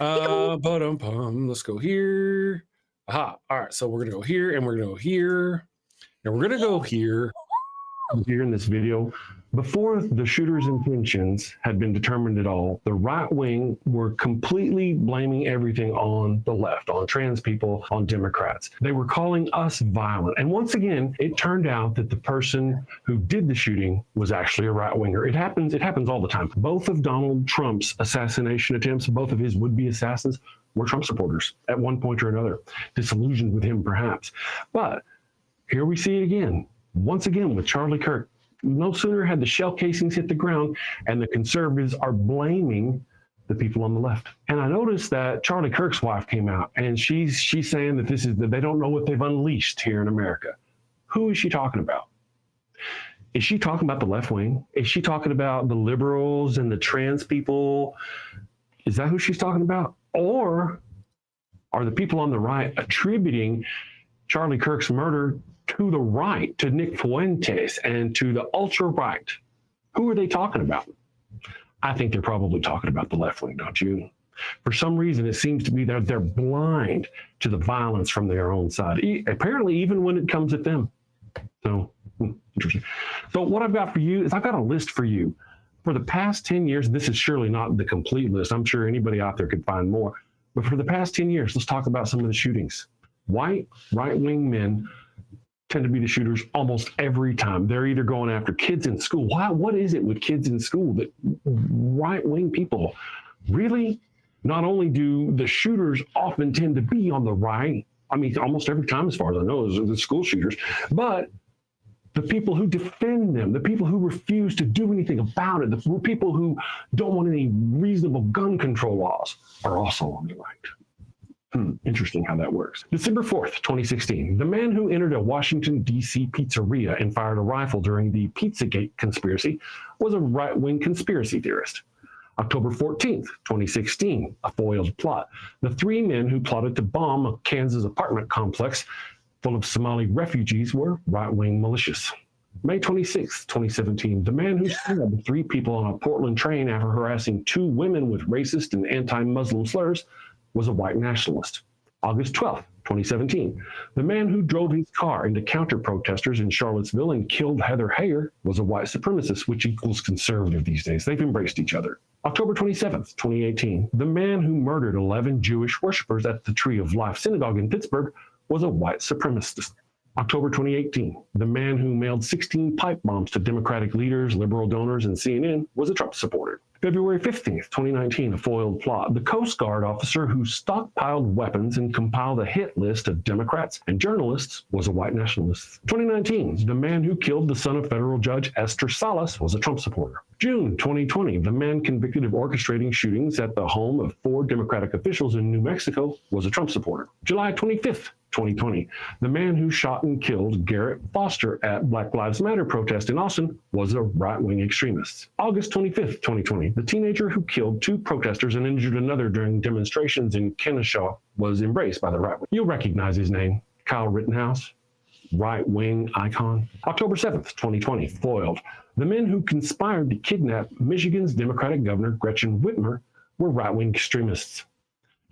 Let's go here. Aha. All right. So we're going to go here and we're going to go here and we're going to go here in this video. Before the shooter's intentions had been determined at all, the right wing were completely blaming everything on the left, on trans people, on Democrats. They were calling us violent. And once again, it turned out that the person who did the shooting was actually a right winger. It happens all the time. Both of Donald Trump's assassination attempts, both of his would-be assassins, were Trump supporters at one point or another, disillusioned with him perhaps. But here we see it again, once again with Charlie Kirk. No sooner had the shell casings hit the ground and the conservatives are blaming the people on the left. And I noticed that Charlie Kirk's wife came out and she's saying that they don't know what they've unleashed here in America. Who is she talking about? Is she talking about the left wing? Is she talking about the liberals and the trans people? Is that who she's talking about? Or are the people on the right attributing Charlie Kirk's murder to the right, to Nick Fuentes and to the ultra right? Who are they talking about? I think they're probably talking about the left wing, don't you? For some reason, it seems to be that they're blind to the violence from their own side, apparently even when it comes at them. So, interesting. So what I've got for you is I've got a list for you. For the past 10 years, this is surely not the complete list. I'm sure anybody out there could find more. But for the past 10 years, let's talk about some of the shootings. White right-wing men tend to be the shooters almost every time. They're either going after kids in school. Why? What is it with kids in school that right-wing people really? Not only do the shooters often tend to be on the right, I mean, almost every time, as far as I know, is the school shooters, but the people who defend them, the people who refuse to do anything about it, the people who don't want any reasonable gun control laws are also on the right. Interesting how that works. December 4th, 2016, the man who entered a Washington, D.C. pizzeria and fired a rifle during the Pizzagate conspiracy was a right-wing conspiracy theorist. October 14th, 2016, a foiled plot. The three men who plotted to bomb a Kansas apartment complex full of Somali refugees were right-wing militias. May 26, 2017, the man who stabbed three people on a Portland train after harassing two women with racist and anti-Muslim slurs was a white nationalist. August 12, 2017, the man who drove his car into counter-protesters in Charlottesville and killed Heather Heyer was a white supremacist, which equals conservative these days. They've embraced each other. October 27th, 2018, the man who murdered 11 Jewish worshipers at the Tree of Life Synagogue in Pittsburgh was a white supremacist. October 2018, the man who mailed 16 pipe bombs to Democratic leaders, liberal donors, and CNN was a Trump supporter. February 15th, 2019, a foiled plot. The Coast Guard officer who stockpiled weapons and compiled a hit list of Democrats and journalists was a white nationalist. 2019, the man who killed the son of federal judge Esther Salas was a Trump supporter. June 2020, the man convicted of orchestrating shootings at the home of 4 Democratic officials in New Mexico was a Trump supporter. July 25th, 2020. The man who shot and killed Garrett Foster at Black Lives Matter protest in Austin was a right-wing extremist. August 25th, 2020. The teenager who killed 2 protesters and injured another during demonstrations in Kennesaw was embraced by the right wing. You'll recognize his name, Kyle Rittenhouse, right-wing icon. October 7th, 2020. Foiled. The men who conspired to kidnap Michigan's Democratic Governor Gretchen Whitmer were right-wing extremists.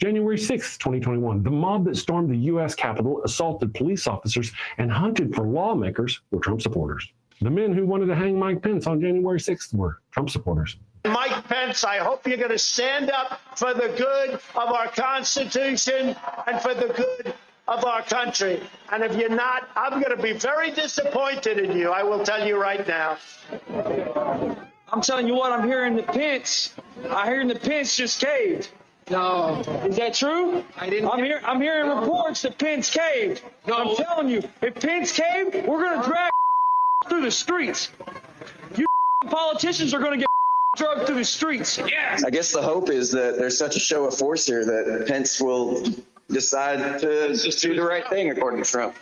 January 6, 2021, the mob that stormed the U.S. Capitol, assaulted police officers, and hunted for lawmakers were Trump supporters. The men who wanted to hang Mike Pence on January 6th were Trump supporters. Mike Pence, I hope you're going to stand up for the good of our Constitution and for the good of our country. And if you're not, I'm going to be very disappointed in you. I will tell you right now. I'm telling you what, I'm hearing the Pence. I'm hearing the Pence just caved. No. Is that true? I'm hearing reports that Pence caved. No. I'm telling you, if Pence caved, we're going to drag through the streets. You politicians are going to get drugged through the streets. Yes. I guess the hope is that there's such a show of force here that Pence will decide to just do the right thing, according to Trump.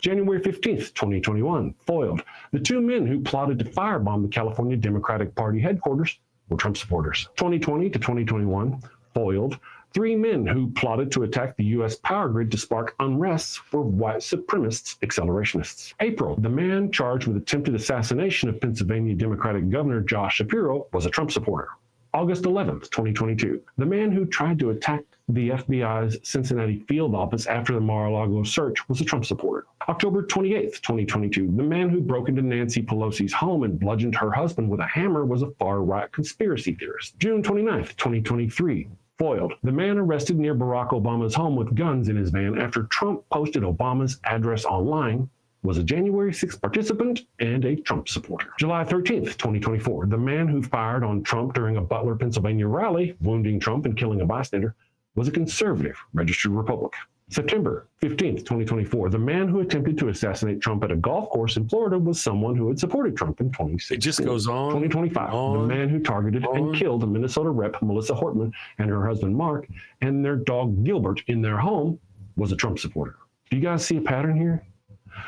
January 15th, 2021, foiled. The 2 men who plotted to firebomb the California Democratic Party headquarters were Trump supporters. 2020 to 2021, foiled. 3 men who plotted to attack the U.S. power grid to spark unrest were white supremacists, accelerationists. April, the man charged with attempted assassination of Pennsylvania Democratic Governor Josh Shapiro was a Trump supporter. August 11th, 2022, the man who tried to attack the FBI's Cincinnati field office after the Mar-a-Lago search was a Trump supporter. October 28th, 2022, the man who broke into Nancy Pelosi's home and bludgeoned her husband with a hammer was a far-right conspiracy theorist. June 29th, 2023, foiled. The man arrested near Barack Obama's home with guns in his van after Trump posted Obama's address online was a January 6th participant and a Trump supporter. July 13th, 2024, the man who fired on Trump during a Butler, Pennsylvania rally, wounding Trump and killing a bystander, was a conservative registered Republican. September 15th, 2024, the man who attempted to assassinate Trump at a golf course in Florida was someone who had supported Trump in 2016. It just goes on. 2025, the man who targeted and killed Minnesota Rep. Melissa Hortman and her husband Mark and their dog Gilbert in their home was a Trump supporter. Do you guys see a pattern here?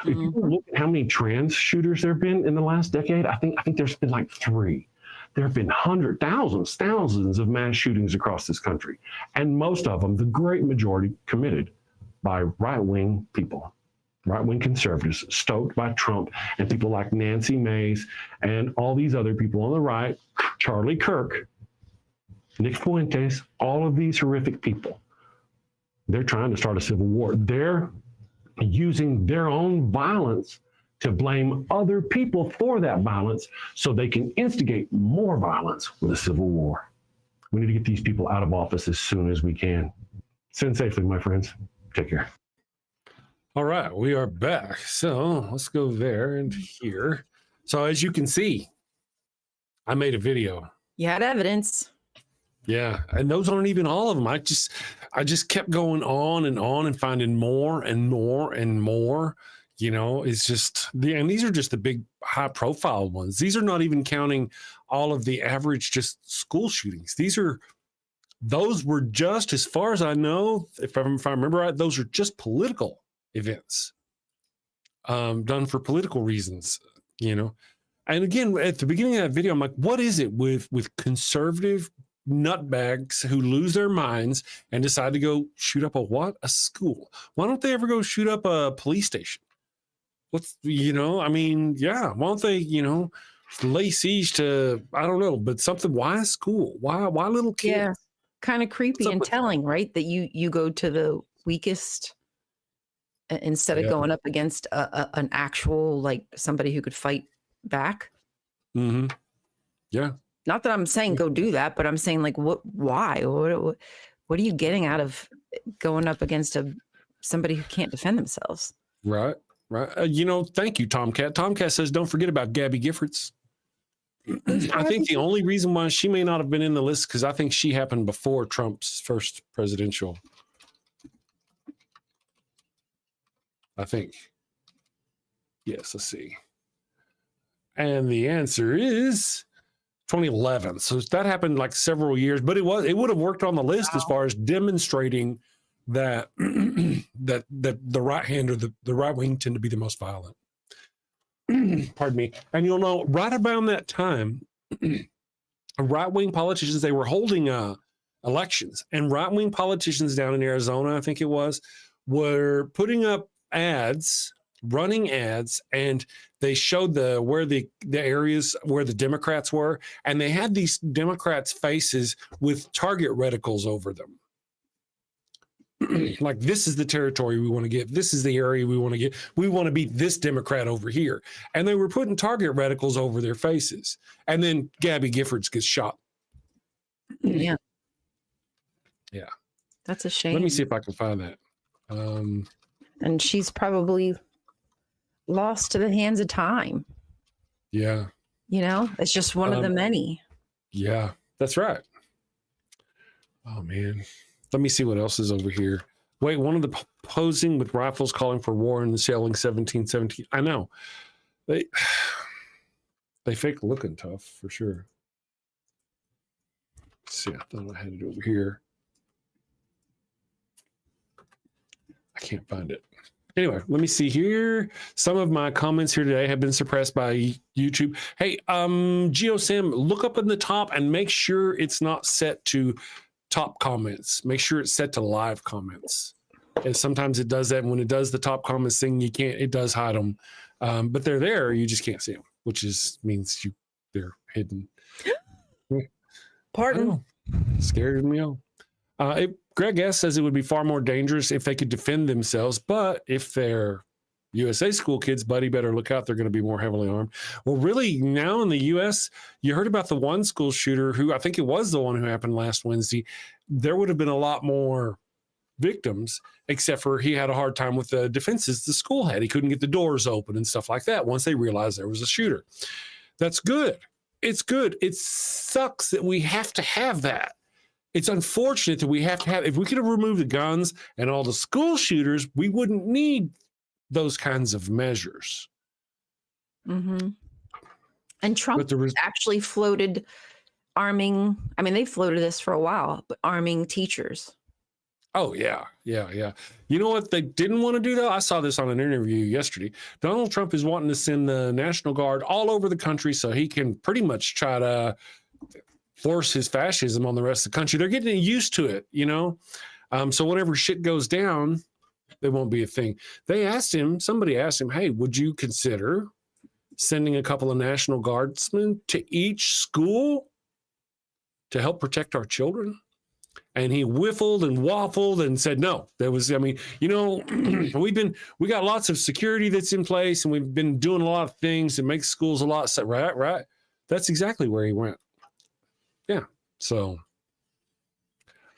If you look at how many trans shooters there have been in the last decade, I think there's been like 3. There have been hundreds, thousands of mass shootings across this country. And most of them, the great majority, committed by right-wing people, right-wing conservatives, stoked by Trump and people like Nancy Mace and all these other people on the right, Charlie Kirk, Nick Fuentes, all of these horrific people. They're trying to start a civil war. They're using their own violence to blame other people for that violence so they can instigate more violence with a civil war. We need to get these people out of office as soon as we can. Send safely, my friends. Take care. All right, we are back. So let's go there and here. So as you can see, I made a video. You had evidence. Yeah, and those aren't even all of them. I just kept going on and finding more and more and more. You know, it's just and these are just the big high profile ones. These are not even counting all of the average just school shootings. Those were just, as far as I know, if I remember right, those are just political events done for political reasons, you know. And again, at the beginning of that video, I'm like, what is it with conservative nutbags who lose their minds and decide to go shoot up a school? Why don't they ever go shoot up a police station? Why don't they, lay siege to, I don't know, but something? Why a school? Why little kids? Yeah, kind of creepy and telling, right? That you go to the weakest instead of going up against an actual, like, somebody who could fight back. Mm-hmm. Yeah. Not that I'm saying go do that, but I'm saying, like, why? What are you getting out of going up against somebody who can't defend themselves? Right. Thank you, Tomcat. Tomcat says, don't forget about Gabby Giffords. I think the only reason why she may not have been in the list, because I think she happened before Trump's first presidential. I think. Yes, let's see. And the answer is 2011. So that happened like several years, but it would have worked on the list as far as demonstrating that that the right hand or the right wing tend to be the most violent. Pardon me. And you'll know right around that time, right wing politicians, they were holding elections, and right wing politicians down in Arizona, I think it was, were putting up ads, running ads, and they showed where the areas where the Democrats were, and they had these Democrats' faces with target reticles over them. Like, this is the territory we want to get. This is the area we want to get. We want to beat this Democrat over here. And they were putting target reticles over their faces. And then Gabby Giffords gets shot. Yeah. Yeah. That's a shame. Let me see if I can find that. And she's probably lost to the hands of time. Yeah. You know, it's just one of the many. Yeah, that's right. Oh, man. Let me see what else is over here. Wait, one of the posing with rifles calling for war and selling 1717. I know. They fake looking tough for sure. Let's see, I thought I had it over here. I can't find it. Anyway, let me see here. Some of my comments here today have been suppressed by YouTube. Hey, GeoSim, look up in the top and make sure it's not set to top comments. Make sure it's set to live comments. And sometimes it does that. And when it does the top comments thing, it does hide them. But they're there, you just can't see them, which means they're hidden. Pardon? Scared me off. Greg S. says it would be far more dangerous if they could defend themselves, but if they're USA school kids, buddy, better look out. They're going to be more heavily armed. Well, really, now in the U.S., you heard about the one school shooter who, I think it was the one who happened last Wednesday. There would have been a lot more victims, except for he had a hard time with the defenses the school had. He couldn't get the doors open and stuff like that once they realized there was a shooter. That's good. It's good. It sucks that we have to have that. It's unfortunate that we have to have, if we could have removed the guns and all the school shooters, we wouldn't need those kinds of measures. Mm-hmm. And Trump actually floated arming, I mean, they floated this for a while, but arming teachers. Oh, yeah. You know what they didn't want to do, though? I saw this on an interview yesterday. Donald Trump is wanting to send the National Guard all over the country so he can pretty much try to force his fascism on the rest of the country. They're getting used to it, you know? So whenever shit goes down, it won't be a thing. Somebody asked him, hey, would you consider sending a couple of National Guardsmen to each school to help protect our children? And he whiffled and waffled and said, no. There was, I mean, you know, we got lots of security that's in place, and we've been doing a lot of things to make schools a lot, right? That's exactly where he went. Yeah. So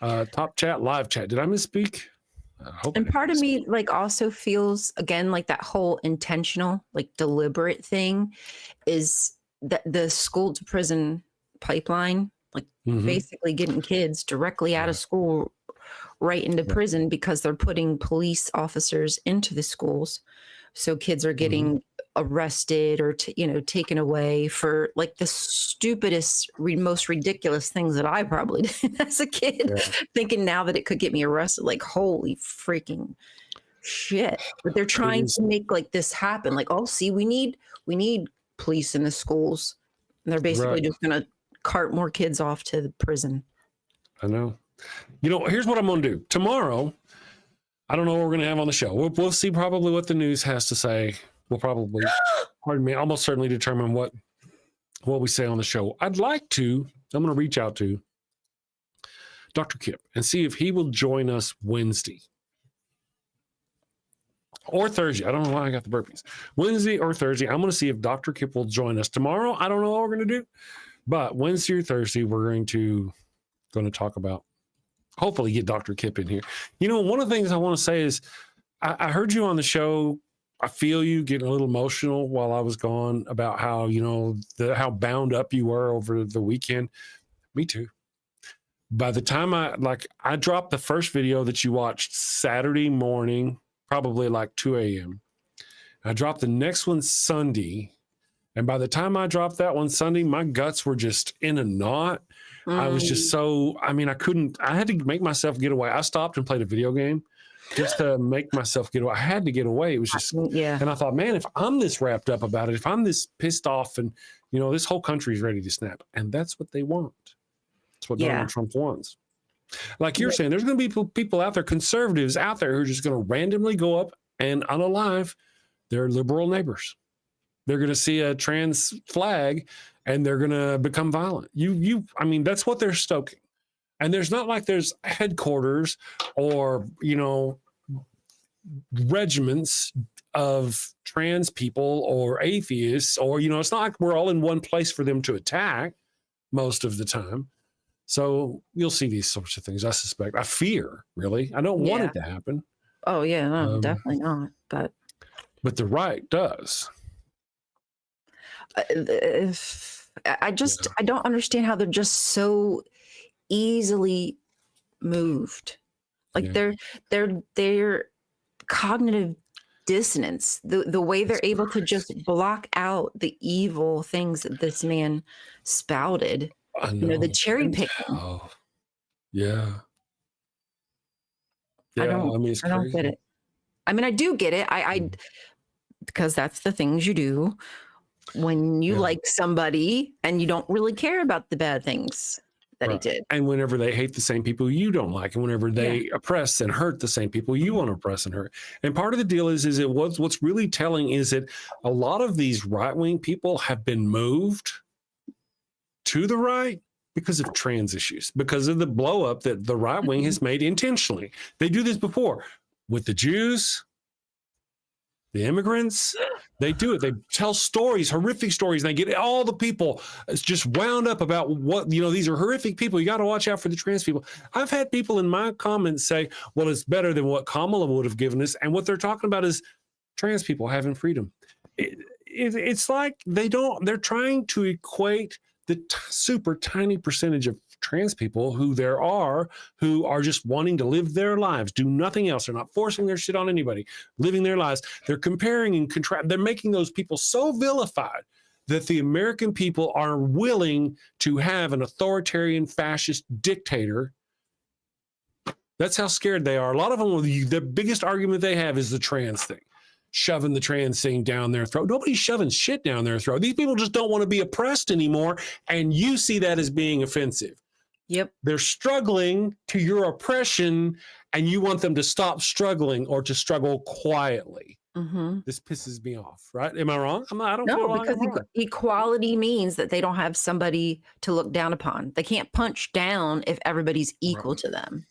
top chat, live chat. Did I misspeak? And part of me like also feels again like that whole intentional, like deliberate thing is that the school to prison pipeline, like basically getting kids directly out of school right into prison because they're putting police officers into the schools. So kids are getting arrested or, taken away for like the stupidest, most ridiculous things that I probably did as a kid, thinking now that it could get me arrested. Like, holy freaking shit. But they're trying to make like this happen. Like, oh, see, we need police in the schools. And they're basically just going to cart more kids off to the prison. I know. You know, here's what I'm going to do. Tomorrow, I don't know what we're going to have on the show. We'll see probably what the news has to say. We'll probably, almost certainly determine what we say on the show. I'm going to reach out to Dr. Kip and see if he will join us Wednesday or Thursday. I don't know why I got the burpees. Wednesday or Thursday. I'm going to see if Dr. Kip will join us tomorrow. I don't know what we're going to do, but Wednesday or Thursday, we're going to talk about, hopefully get Dr. Kip in here. You know, one of the things I want to say is I heard you on the show. I feel you getting a little emotional while I was gone about how, how bound up you were over the weekend. Me too. By the time I dropped the first video that you watched Saturday morning, probably like 2 a.m. I dropped the next one Sunday. And by the time I dropped that one Sunday, my guts were just in a knot. I was just so, I mean, I had to make myself get away. I stopped and played a video game just to make myself get away. I had to get away. It was just, and I thought, man, if I'm this wrapped up about it, if I'm this pissed off and, you know, this whole country is ready to snap. And that's what they want. That's what Donald Trump wants. Like you're saying, there's going to be people out there, conservatives out there who are just going to randomly go up and unalive their liberal neighbors. They're going to see a trans flag and they're going to become violent. I mean, that's what they're stoking. And there's not like there's headquarters or, you know, regiments of trans people or atheists, or, you know, it's not like we're all in one place for them to attack most of the time. So you'll see these sorts of things, I suspect. I fear, really. I don't want it to happen. Oh, yeah, no, definitely not. But the right does. I don't understand how they're just so easily moved. Like their cognitive dissonance, the way they're able to just block out the evil things that this man spouted. You know, the cherry picking. Yeah. I don't get it. I mean, I do get it. I because that's the things you do when you like somebody and you don't really care about the bad things that he did. And whenever they hate the same people you don't like, and whenever they oppress and hurt the same people you want to oppress and hurt. And part of the deal is it what's really telling is that a lot of these right-wing people have been moved to the right because of trans issues, because of the blow up that the right wing has made intentionally. They do this before with the Jews, the immigrants. They do it. They tell stories, horrific stories, and they get all the people just wound up about what, you know, these are horrific people. You got to watch out for the trans people. I've had people in my comments say, well, it's better than what Kamala would have given us. And what they're talking about is trans people having freedom. It's like they're trying to equate the super tiny percentage of trans people who are just wanting to live their lives, do nothing else. They're not forcing their shit on anybody, living their lives. They're comparing and they're making those people so vilified that the American people are willing to have an authoritarian fascist dictator. That's how scared they are. A lot of them, the biggest argument they have is the trans thing. Shoving the trans thing down their throat. Nobody's shoving shit down their throat. These people just don't want to be oppressed anymore. And you see that as being offensive. Yep. They're struggling to your oppression and you want them to stop struggling or to struggle quietly. This pisses me off, right? Am I wrong? I don't feel like because equality means that they don't have somebody to look down upon. They can't punch down if everybody's equal to them.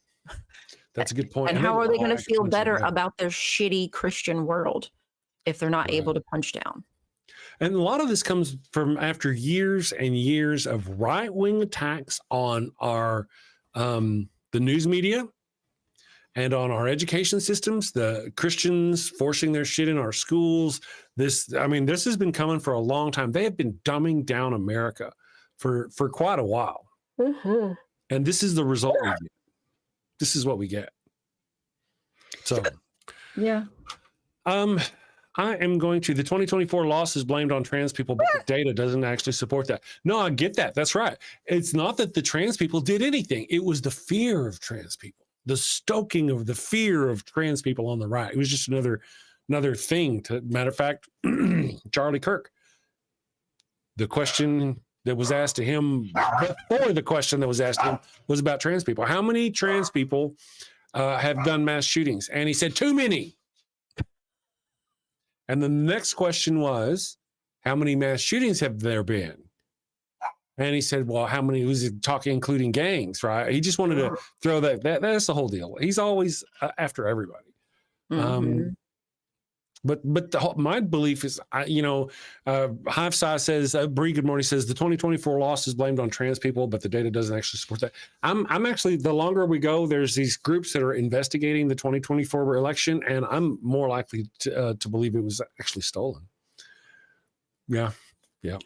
That's a good point. And how are they going to feel better about their shitty Christian world if they're not able to punch down? And a lot of this comes from after years and years of right-wing attacks on our the news media and on our education systems, the Christians forcing their shit in our schools. This has been coming for a long time. They have been dumbing down America for quite a while. And this is the result we get. This is what we get. So, yeah. I am going to, the 2024 loss is blamed on trans people, but the data doesn't actually support that. No, I get that. That's right. It's not that the trans people did anything. It was the fear of trans people, the stoking of the fear of trans people on the right. It was just another thing. Matter of fact, Charlie Kirk, the question that was asked to him before the question that was asked to him was about trans people. How many trans people have done mass shootings? And he said, too many. And the next question was, how many mass shootings have there been? And he said, well, how many, was he talking, including gangs, right? He just wanted to throw that's the whole deal. He's always after everybody. But my belief is, Hive Size says, Bree, good morning, says the 2024 loss is blamed on trans people, but the data doesn't actually support that. I'm actually, the longer we go, there's these groups that are investigating the 2024 election, and I'm more likely to believe it was actually stolen. Yeah.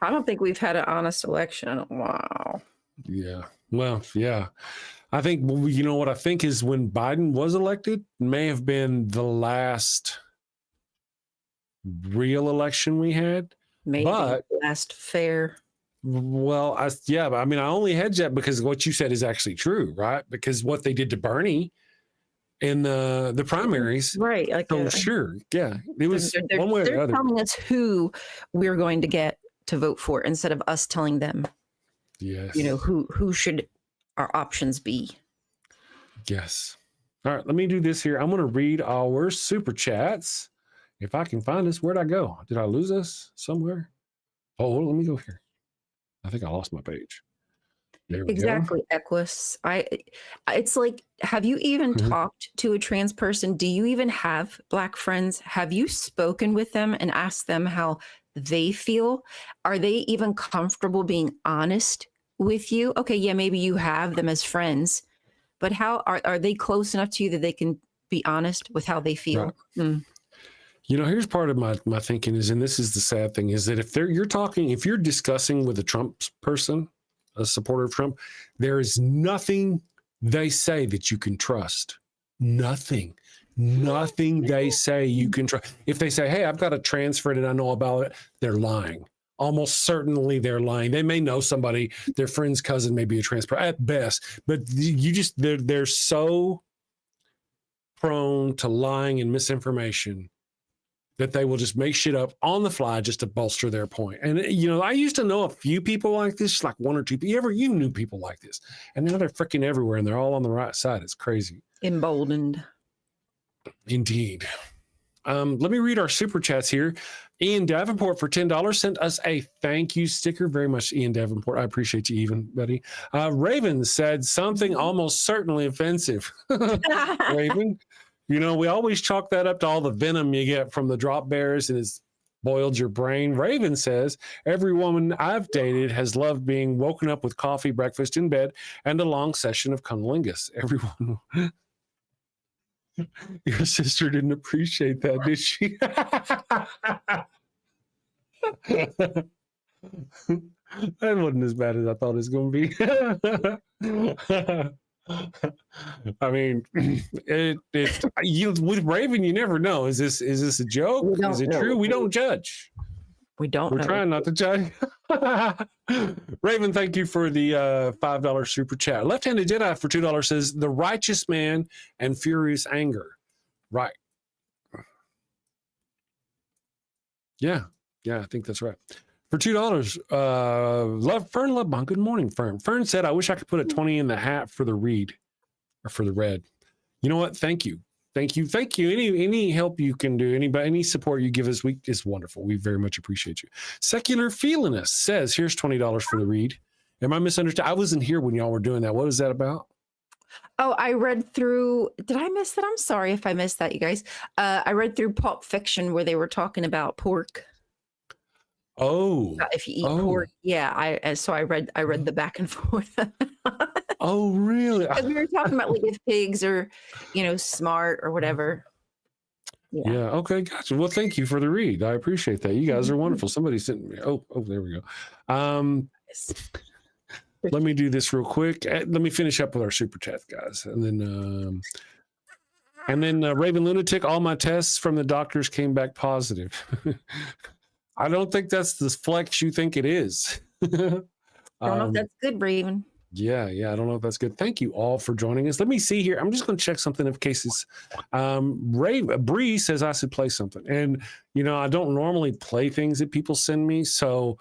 I don't think we've had an honest election. Wow. Yeah. Well, yeah. I think, what I think is when Biden was elected may have been the last real election we had. Maybe But last fair. well, but I mean, I only hedge that because what you said is actually true, right? Because what they did to Bernie in the primaries, Right. Like so sure, yeah, it was one way or the they're other. telling us who we're going to get to vote for instead of us telling them, Yes, who should our options be. yes. All right, let me do this here. I'm going to read our super chats. If I can find us, where'd I go? Did I lose us somewhere? Oh, let me go here. I think I lost my page. There we Exactly, Equus. It's like, have you even Mhm. talked to a trans person? Do you even have Black friends? Have you spoken with them and asked them how they feel? Are they even comfortable being honest with you? Okay, yeah, maybe you have them as friends, but how are they close enough to you that they can be honest with how they feel? Right. Here's part of my thinking is, and this is the sad thing, is that if you're discussing with a Trump person, a supporter of Trump, there is nothing they say that you can trust. Nothing they say you can trust. If they say, hey, I've got a transfer that I know about it, they're lying. Almost certainly they're lying. They may know somebody, their friend's cousin may be a transfer at best, but they're so prone to lying and misinformation that they will just make shit up on the fly just to bolster their point. And, I used to know a few people like this, like one or two people. You knew people like this. And now they're freaking everywhere and they're all on the right side. It's crazy. Emboldened. Indeed. Let me read our super chats here. Ian Davenport for $10 sent us a thank you sticker. Very much, Ian Davenport. I appreciate you, even, buddy. Raven said something almost certainly offensive. Raven, we always chalk that up to all the venom you get from the drop bears, and it's boiled your brain. Raven says, every woman I've dated has loved being woken up with coffee, breakfast in bed, and a long session of cunnilingus. Everyone. Your sister didn't appreciate that, did she? That wasn't as bad as I thought it was going to be. I mean, with Raven, you never know. Is this a joke? Is it true? We don't judge. We're trying not to judge. Raven, thank you for the $5 super chat. Left-handed Jedi for $2 says the righteous man and furious anger. Right. Yeah, I think that's right. For $2, Fern Lovebond. Good morning, Fern. Fern said, I wish I could put a 20 in the hat for the read or for the red. You know what? Thank you. Any help you can do, any support you give us is wonderful. We very much appreciate you. Secular Feeliness says, here's $20 for the read. Am I misunderstood? I wasn't here when y'all were doing that. What was that about? Oh, I read through. Did I miss that? I'm sorry if I missed that, you guys. I read through Pulp Fiction where they were talking about pork. Oh, if you eat pork, yeah. I read the back and forth. Oh, really? We were talking about like if pigs are, smart or whatever. Yeah. Okay. Gotcha. Well, thank you for the read. I appreciate that. You guys are wonderful. Somebody sent me. Oh, there we go. Let me do this real quick. Let me finish up with our super chat, guys, and then Raven Lunatic. All my tests from the doctors came back positive. I don't think that's the flex you think it is. Don't know if that's good, Raven. Yeah, I don't know if that's good. Thank you all for joining us. Let me see here. I'm just going to check something in cases. Bree says I should play something. And, I don't normally play things that people send me. So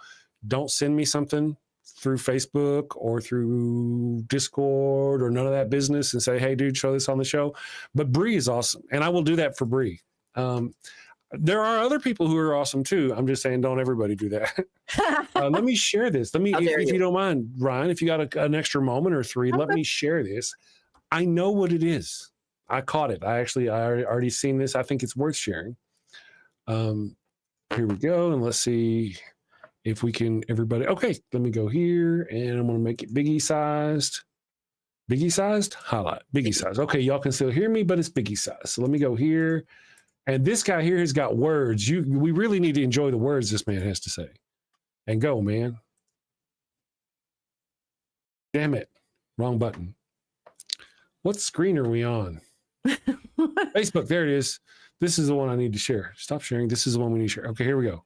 don't send me something through Facebook or through Discord or none of that business and say, hey, dude, show this on the show. But Bree is awesome. And I will do that for Bree. There are other people who are awesome too. I'm just saying, don't everybody do that. Let me share this. If you don't mind, Ryan, if you got an extra moment or three, let me share this. I know what it is. I caught it. I already seen this. I think it's worth sharing. Here we go. And let's see if we can, everybody. Okay, let me go here and I'm going to make it Biggie sized. Biggie sized? Highlight. Biggie sized. Okay, y'all can still hear me, but it's Biggie sized. So let me go here. And this guy here has got words. We really need to enjoy the words this man has to say. And go, man. Damn it. Wrong button. What screen are we on? Facebook. There it is. This is the one I need to share. Stop sharing. This is the one we need to share. Okay, here we go.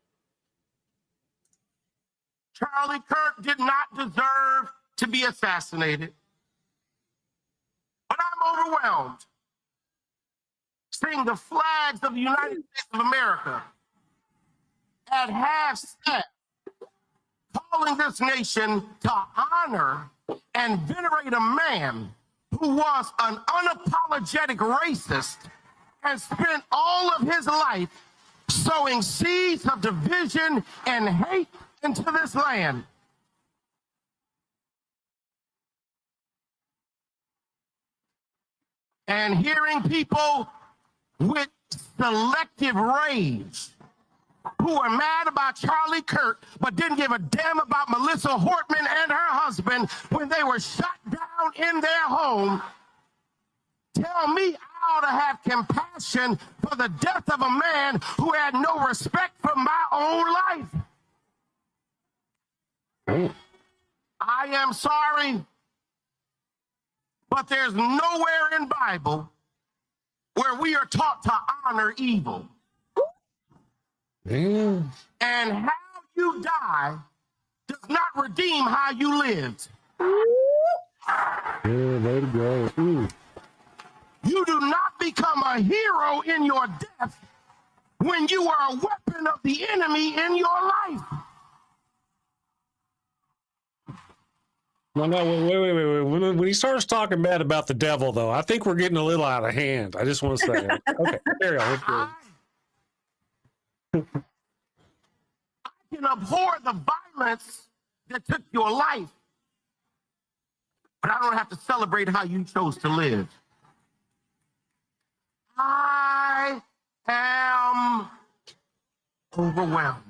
Charlie Kirk did not deserve to be assassinated. But I'm overwhelmed seeing the flags of the United States of America at half-staff, calling this nation to honor and venerate a man who was an unapologetic racist and spent all of his life sowing seeds of division and hate into this land. And hearing people with selective rage who are mad about Charlie Kirk but didn't give a damn about Melissa Hortman and her husband when they were shot down in their home, tell me I ought to have compassion for the death of a man who had no respect for my own life. I am sorry, but there's nowhere in Bible where we are taught to honor evil. Yeah. And how you die does not redeem how you lived. Yeah, way to go. Ooh. You do not become a hero in your death when you are a weapon of the enemy in your life. No, wait. When he starts talking bad about the devil, though, I think we're getting a little out of hand. I just want to say that. Okay, carry on. I can abhor the violence that took your life, but I don't have to celebrate how you chose to live. I am overwhelmed.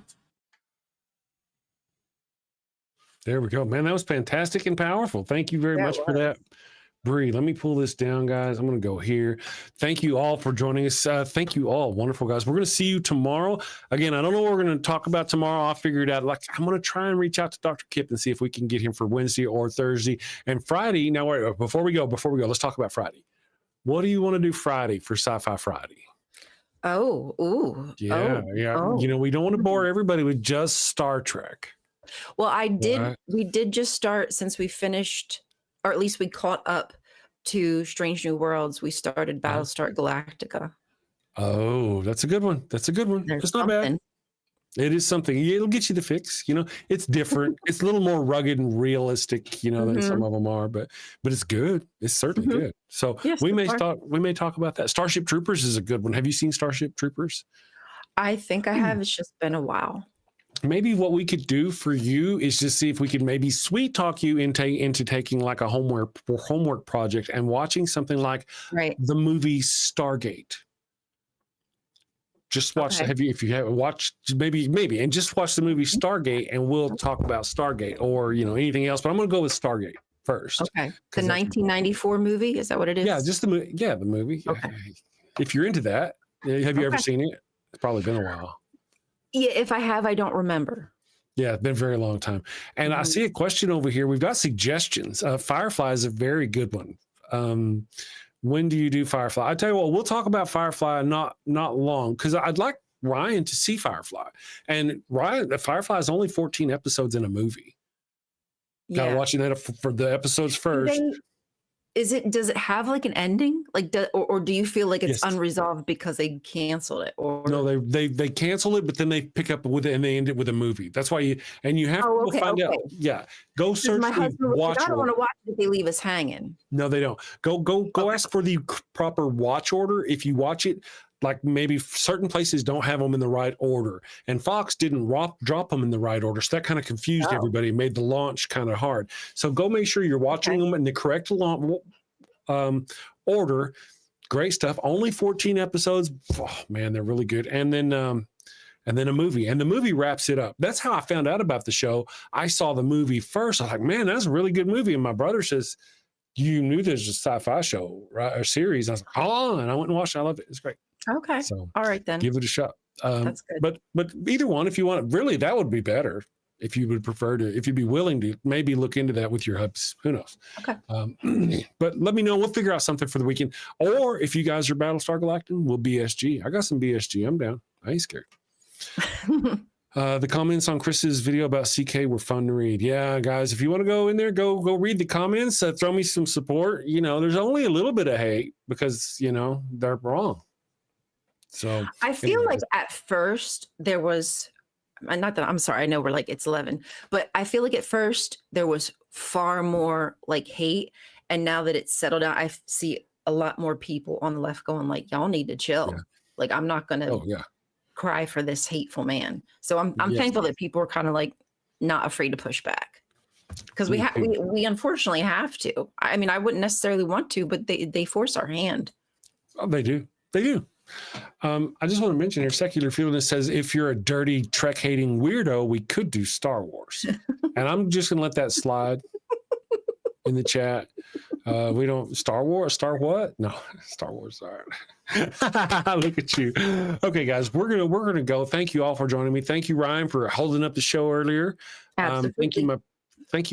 There we go, man. That was fantastic and powerful. Thank you very much for that, Bree. Let me pull this down, guys. I'm going to go here. Thank you all for joining us. Thank you all, wonderful guys. We're going to see you tomorrow. Again, I don't know what we're going to talk about tomorrow. I'll figure it out. Like, I'm going to try and reach out to Dr. Kip and see if we can get him for Wednesday or Thursday and Friday. Now, wait, before we go, let's talk about Friday. What do you want to do Friday for Sci-Fi Friday? Yeah. You know, we don't want to bore everybody with just Star Trek. Well, we did just start, since we finished, or at least we caught up to Strange New Worlds. We started Battlestar Galactica. Oh, that's a good one. It's not bad. It is something. It'll get you the fix. You know, it's different. It's a little more rugged and realistic, you know, than some of them are, but it's good. It's certainly good. So yes, we may talk about that. Starship Troopers is a good one. Have you seen Starship Troopers? I think I have. It's just been a while. Maybe what we could do for you is just see if we could maybe sweet talk you into taking like a homework project and watching something like the movie Stargate. Just watch. Okay. If you haven't watched, maybe, and just watch the movie Stargate, and we'll talk about Stargate or anything else. But I'm going to go with Stargate first. Okay. The 1994 movie, is that what it is? Yeah, just the movie. Yeah, the movie. Okay. If you're into that, have you ever seen it? It's probably been a while. Yeah, if I have, I don't remember. Yeah, it's been a very long time. And I see a question over here. We've got suggestions. Firefly is a very good one. When do you do Firefly? I tell you what, we'll talk about Firefly not long, because I'd like Ryan to see Firefly. And the Firefly is only 14 episodes in a movie. Got to watching that for the episodes first. Does it have like an ending? Like, or do you feel like it's unresolved because they canceled it? Or no, they cancel it, but then they pick up with it and they end it with a movie. That's why you have to go find out. Yeah, go search. My husband was like, I don't want to watch it if they leave us hanging. No, they don't. Go ask for the proper watch order. If you watch it, like maybe certain places don't have them in the right order, and Fox didn't drop them in the right order, so that kind of confused everybody, made the launch kind of hard. So go make sure you're watching them in the correct order. Great stuff. Only 14 episodes. Oh man, they're really good. And then a movie, and the movie wraps it up. That's how I found out about the show. I saw the movie first. I was like, man, that's a really good movie. And my brother says, you knew there's a sci-fi show, right, or series. I was like, oh, and I went and watched it. I love it. It's great. Okay. So all right then. Give it a shot. That's good. But either one, if you want, really, that would be better. If you would prefer to, if you'd be willing to maybe look into that with your hubs, who knows? Okay. But let me know. We'll figure out something for the weekend. Or if you guys are Battlestar Galactica, we'll BSG. I got some BSG. I'm down. I ain't scared. The comments on Chris's video about CK were fun to read. Yeah, guys, if you want to go in there, go read the comments. Throw me some support. You know, there's only a little bit of hate because, you know, they're wrong. So I feel like at first there was, not that I'm sorry, I know we're like, it's 11, but I feel like at first there was far more like hate. And now that it's settled down, I see a lot more people on the left going like, y'all need to chill. Yeah. Like, I'm not going to cry for this hateful man. So I'm thankful that people are kind of like not afraid to push back, because we unfortunately have to. I mean, I wouldn't necessarily want to, but they force our hand. Oh, they do. They do. I just want to mention here, Secular Fieldness says, if you're a dirty Trek hating weirdo, we could do Star Wars. And I'm just going to let that slide in the chat. We don't Star Wars, Star what? No, Star Wars. All right. Look at you. Okay, guys, we're gonna go. Thank you all for joining me. Thank you, Ryan, for holding up the show earlier. Thank you,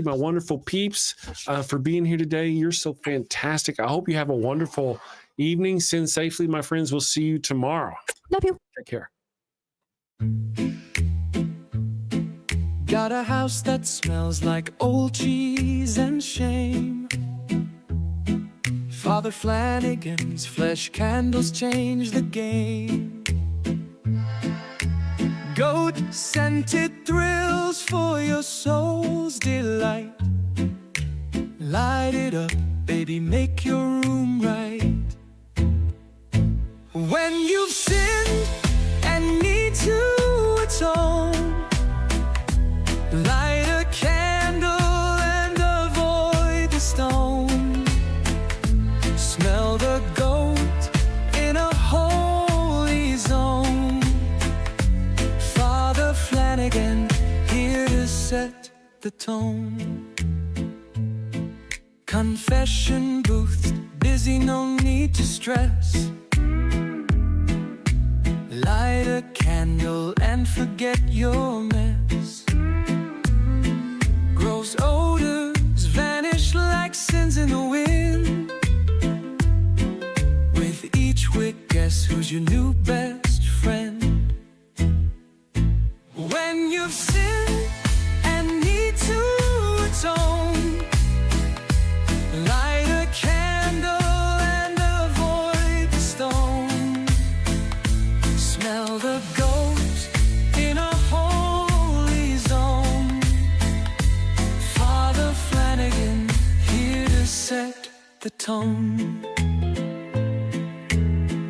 my wonderful peeps, for being here today. You're so fantastic. I hope you have a wonderful evening. Sin safely, my friends. We'll see you tomorrow. Love you. Take care. Got a house that smells like old cheese and shame. Father Flanagan's flesh candles change the game. Goat-scented thrills for your soul's delight. Light it up, baby, make your room right. When you've sinned and need to atone, light a candle and avoid the stone. Smell the goat in a holy zone. Father Flanagan, here to set the tone. Confession booth, busy, no need to stress. Light a candle and forget your mess. Gross odors vanish like sins in the wind. With each wick, guess who's your new best friend? When you've sinned and need to atone, light a candle and avoid the stone. Smell the goat in a holy zone. Father Flanagan, here to set the tone.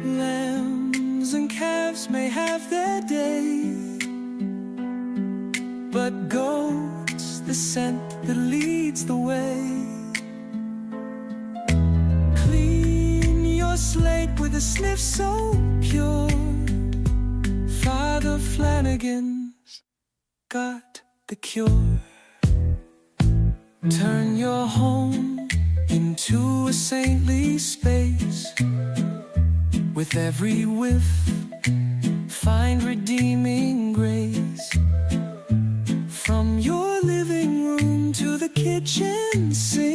Lambs and calves may have their day, but goat's the scent that leads the way. Clean your slate with a sniff so pure. Father Flanagan's got the cure. Turn your home into a saintly space. With every whiff, find redeeming grace. From your living room to the kitchen sink,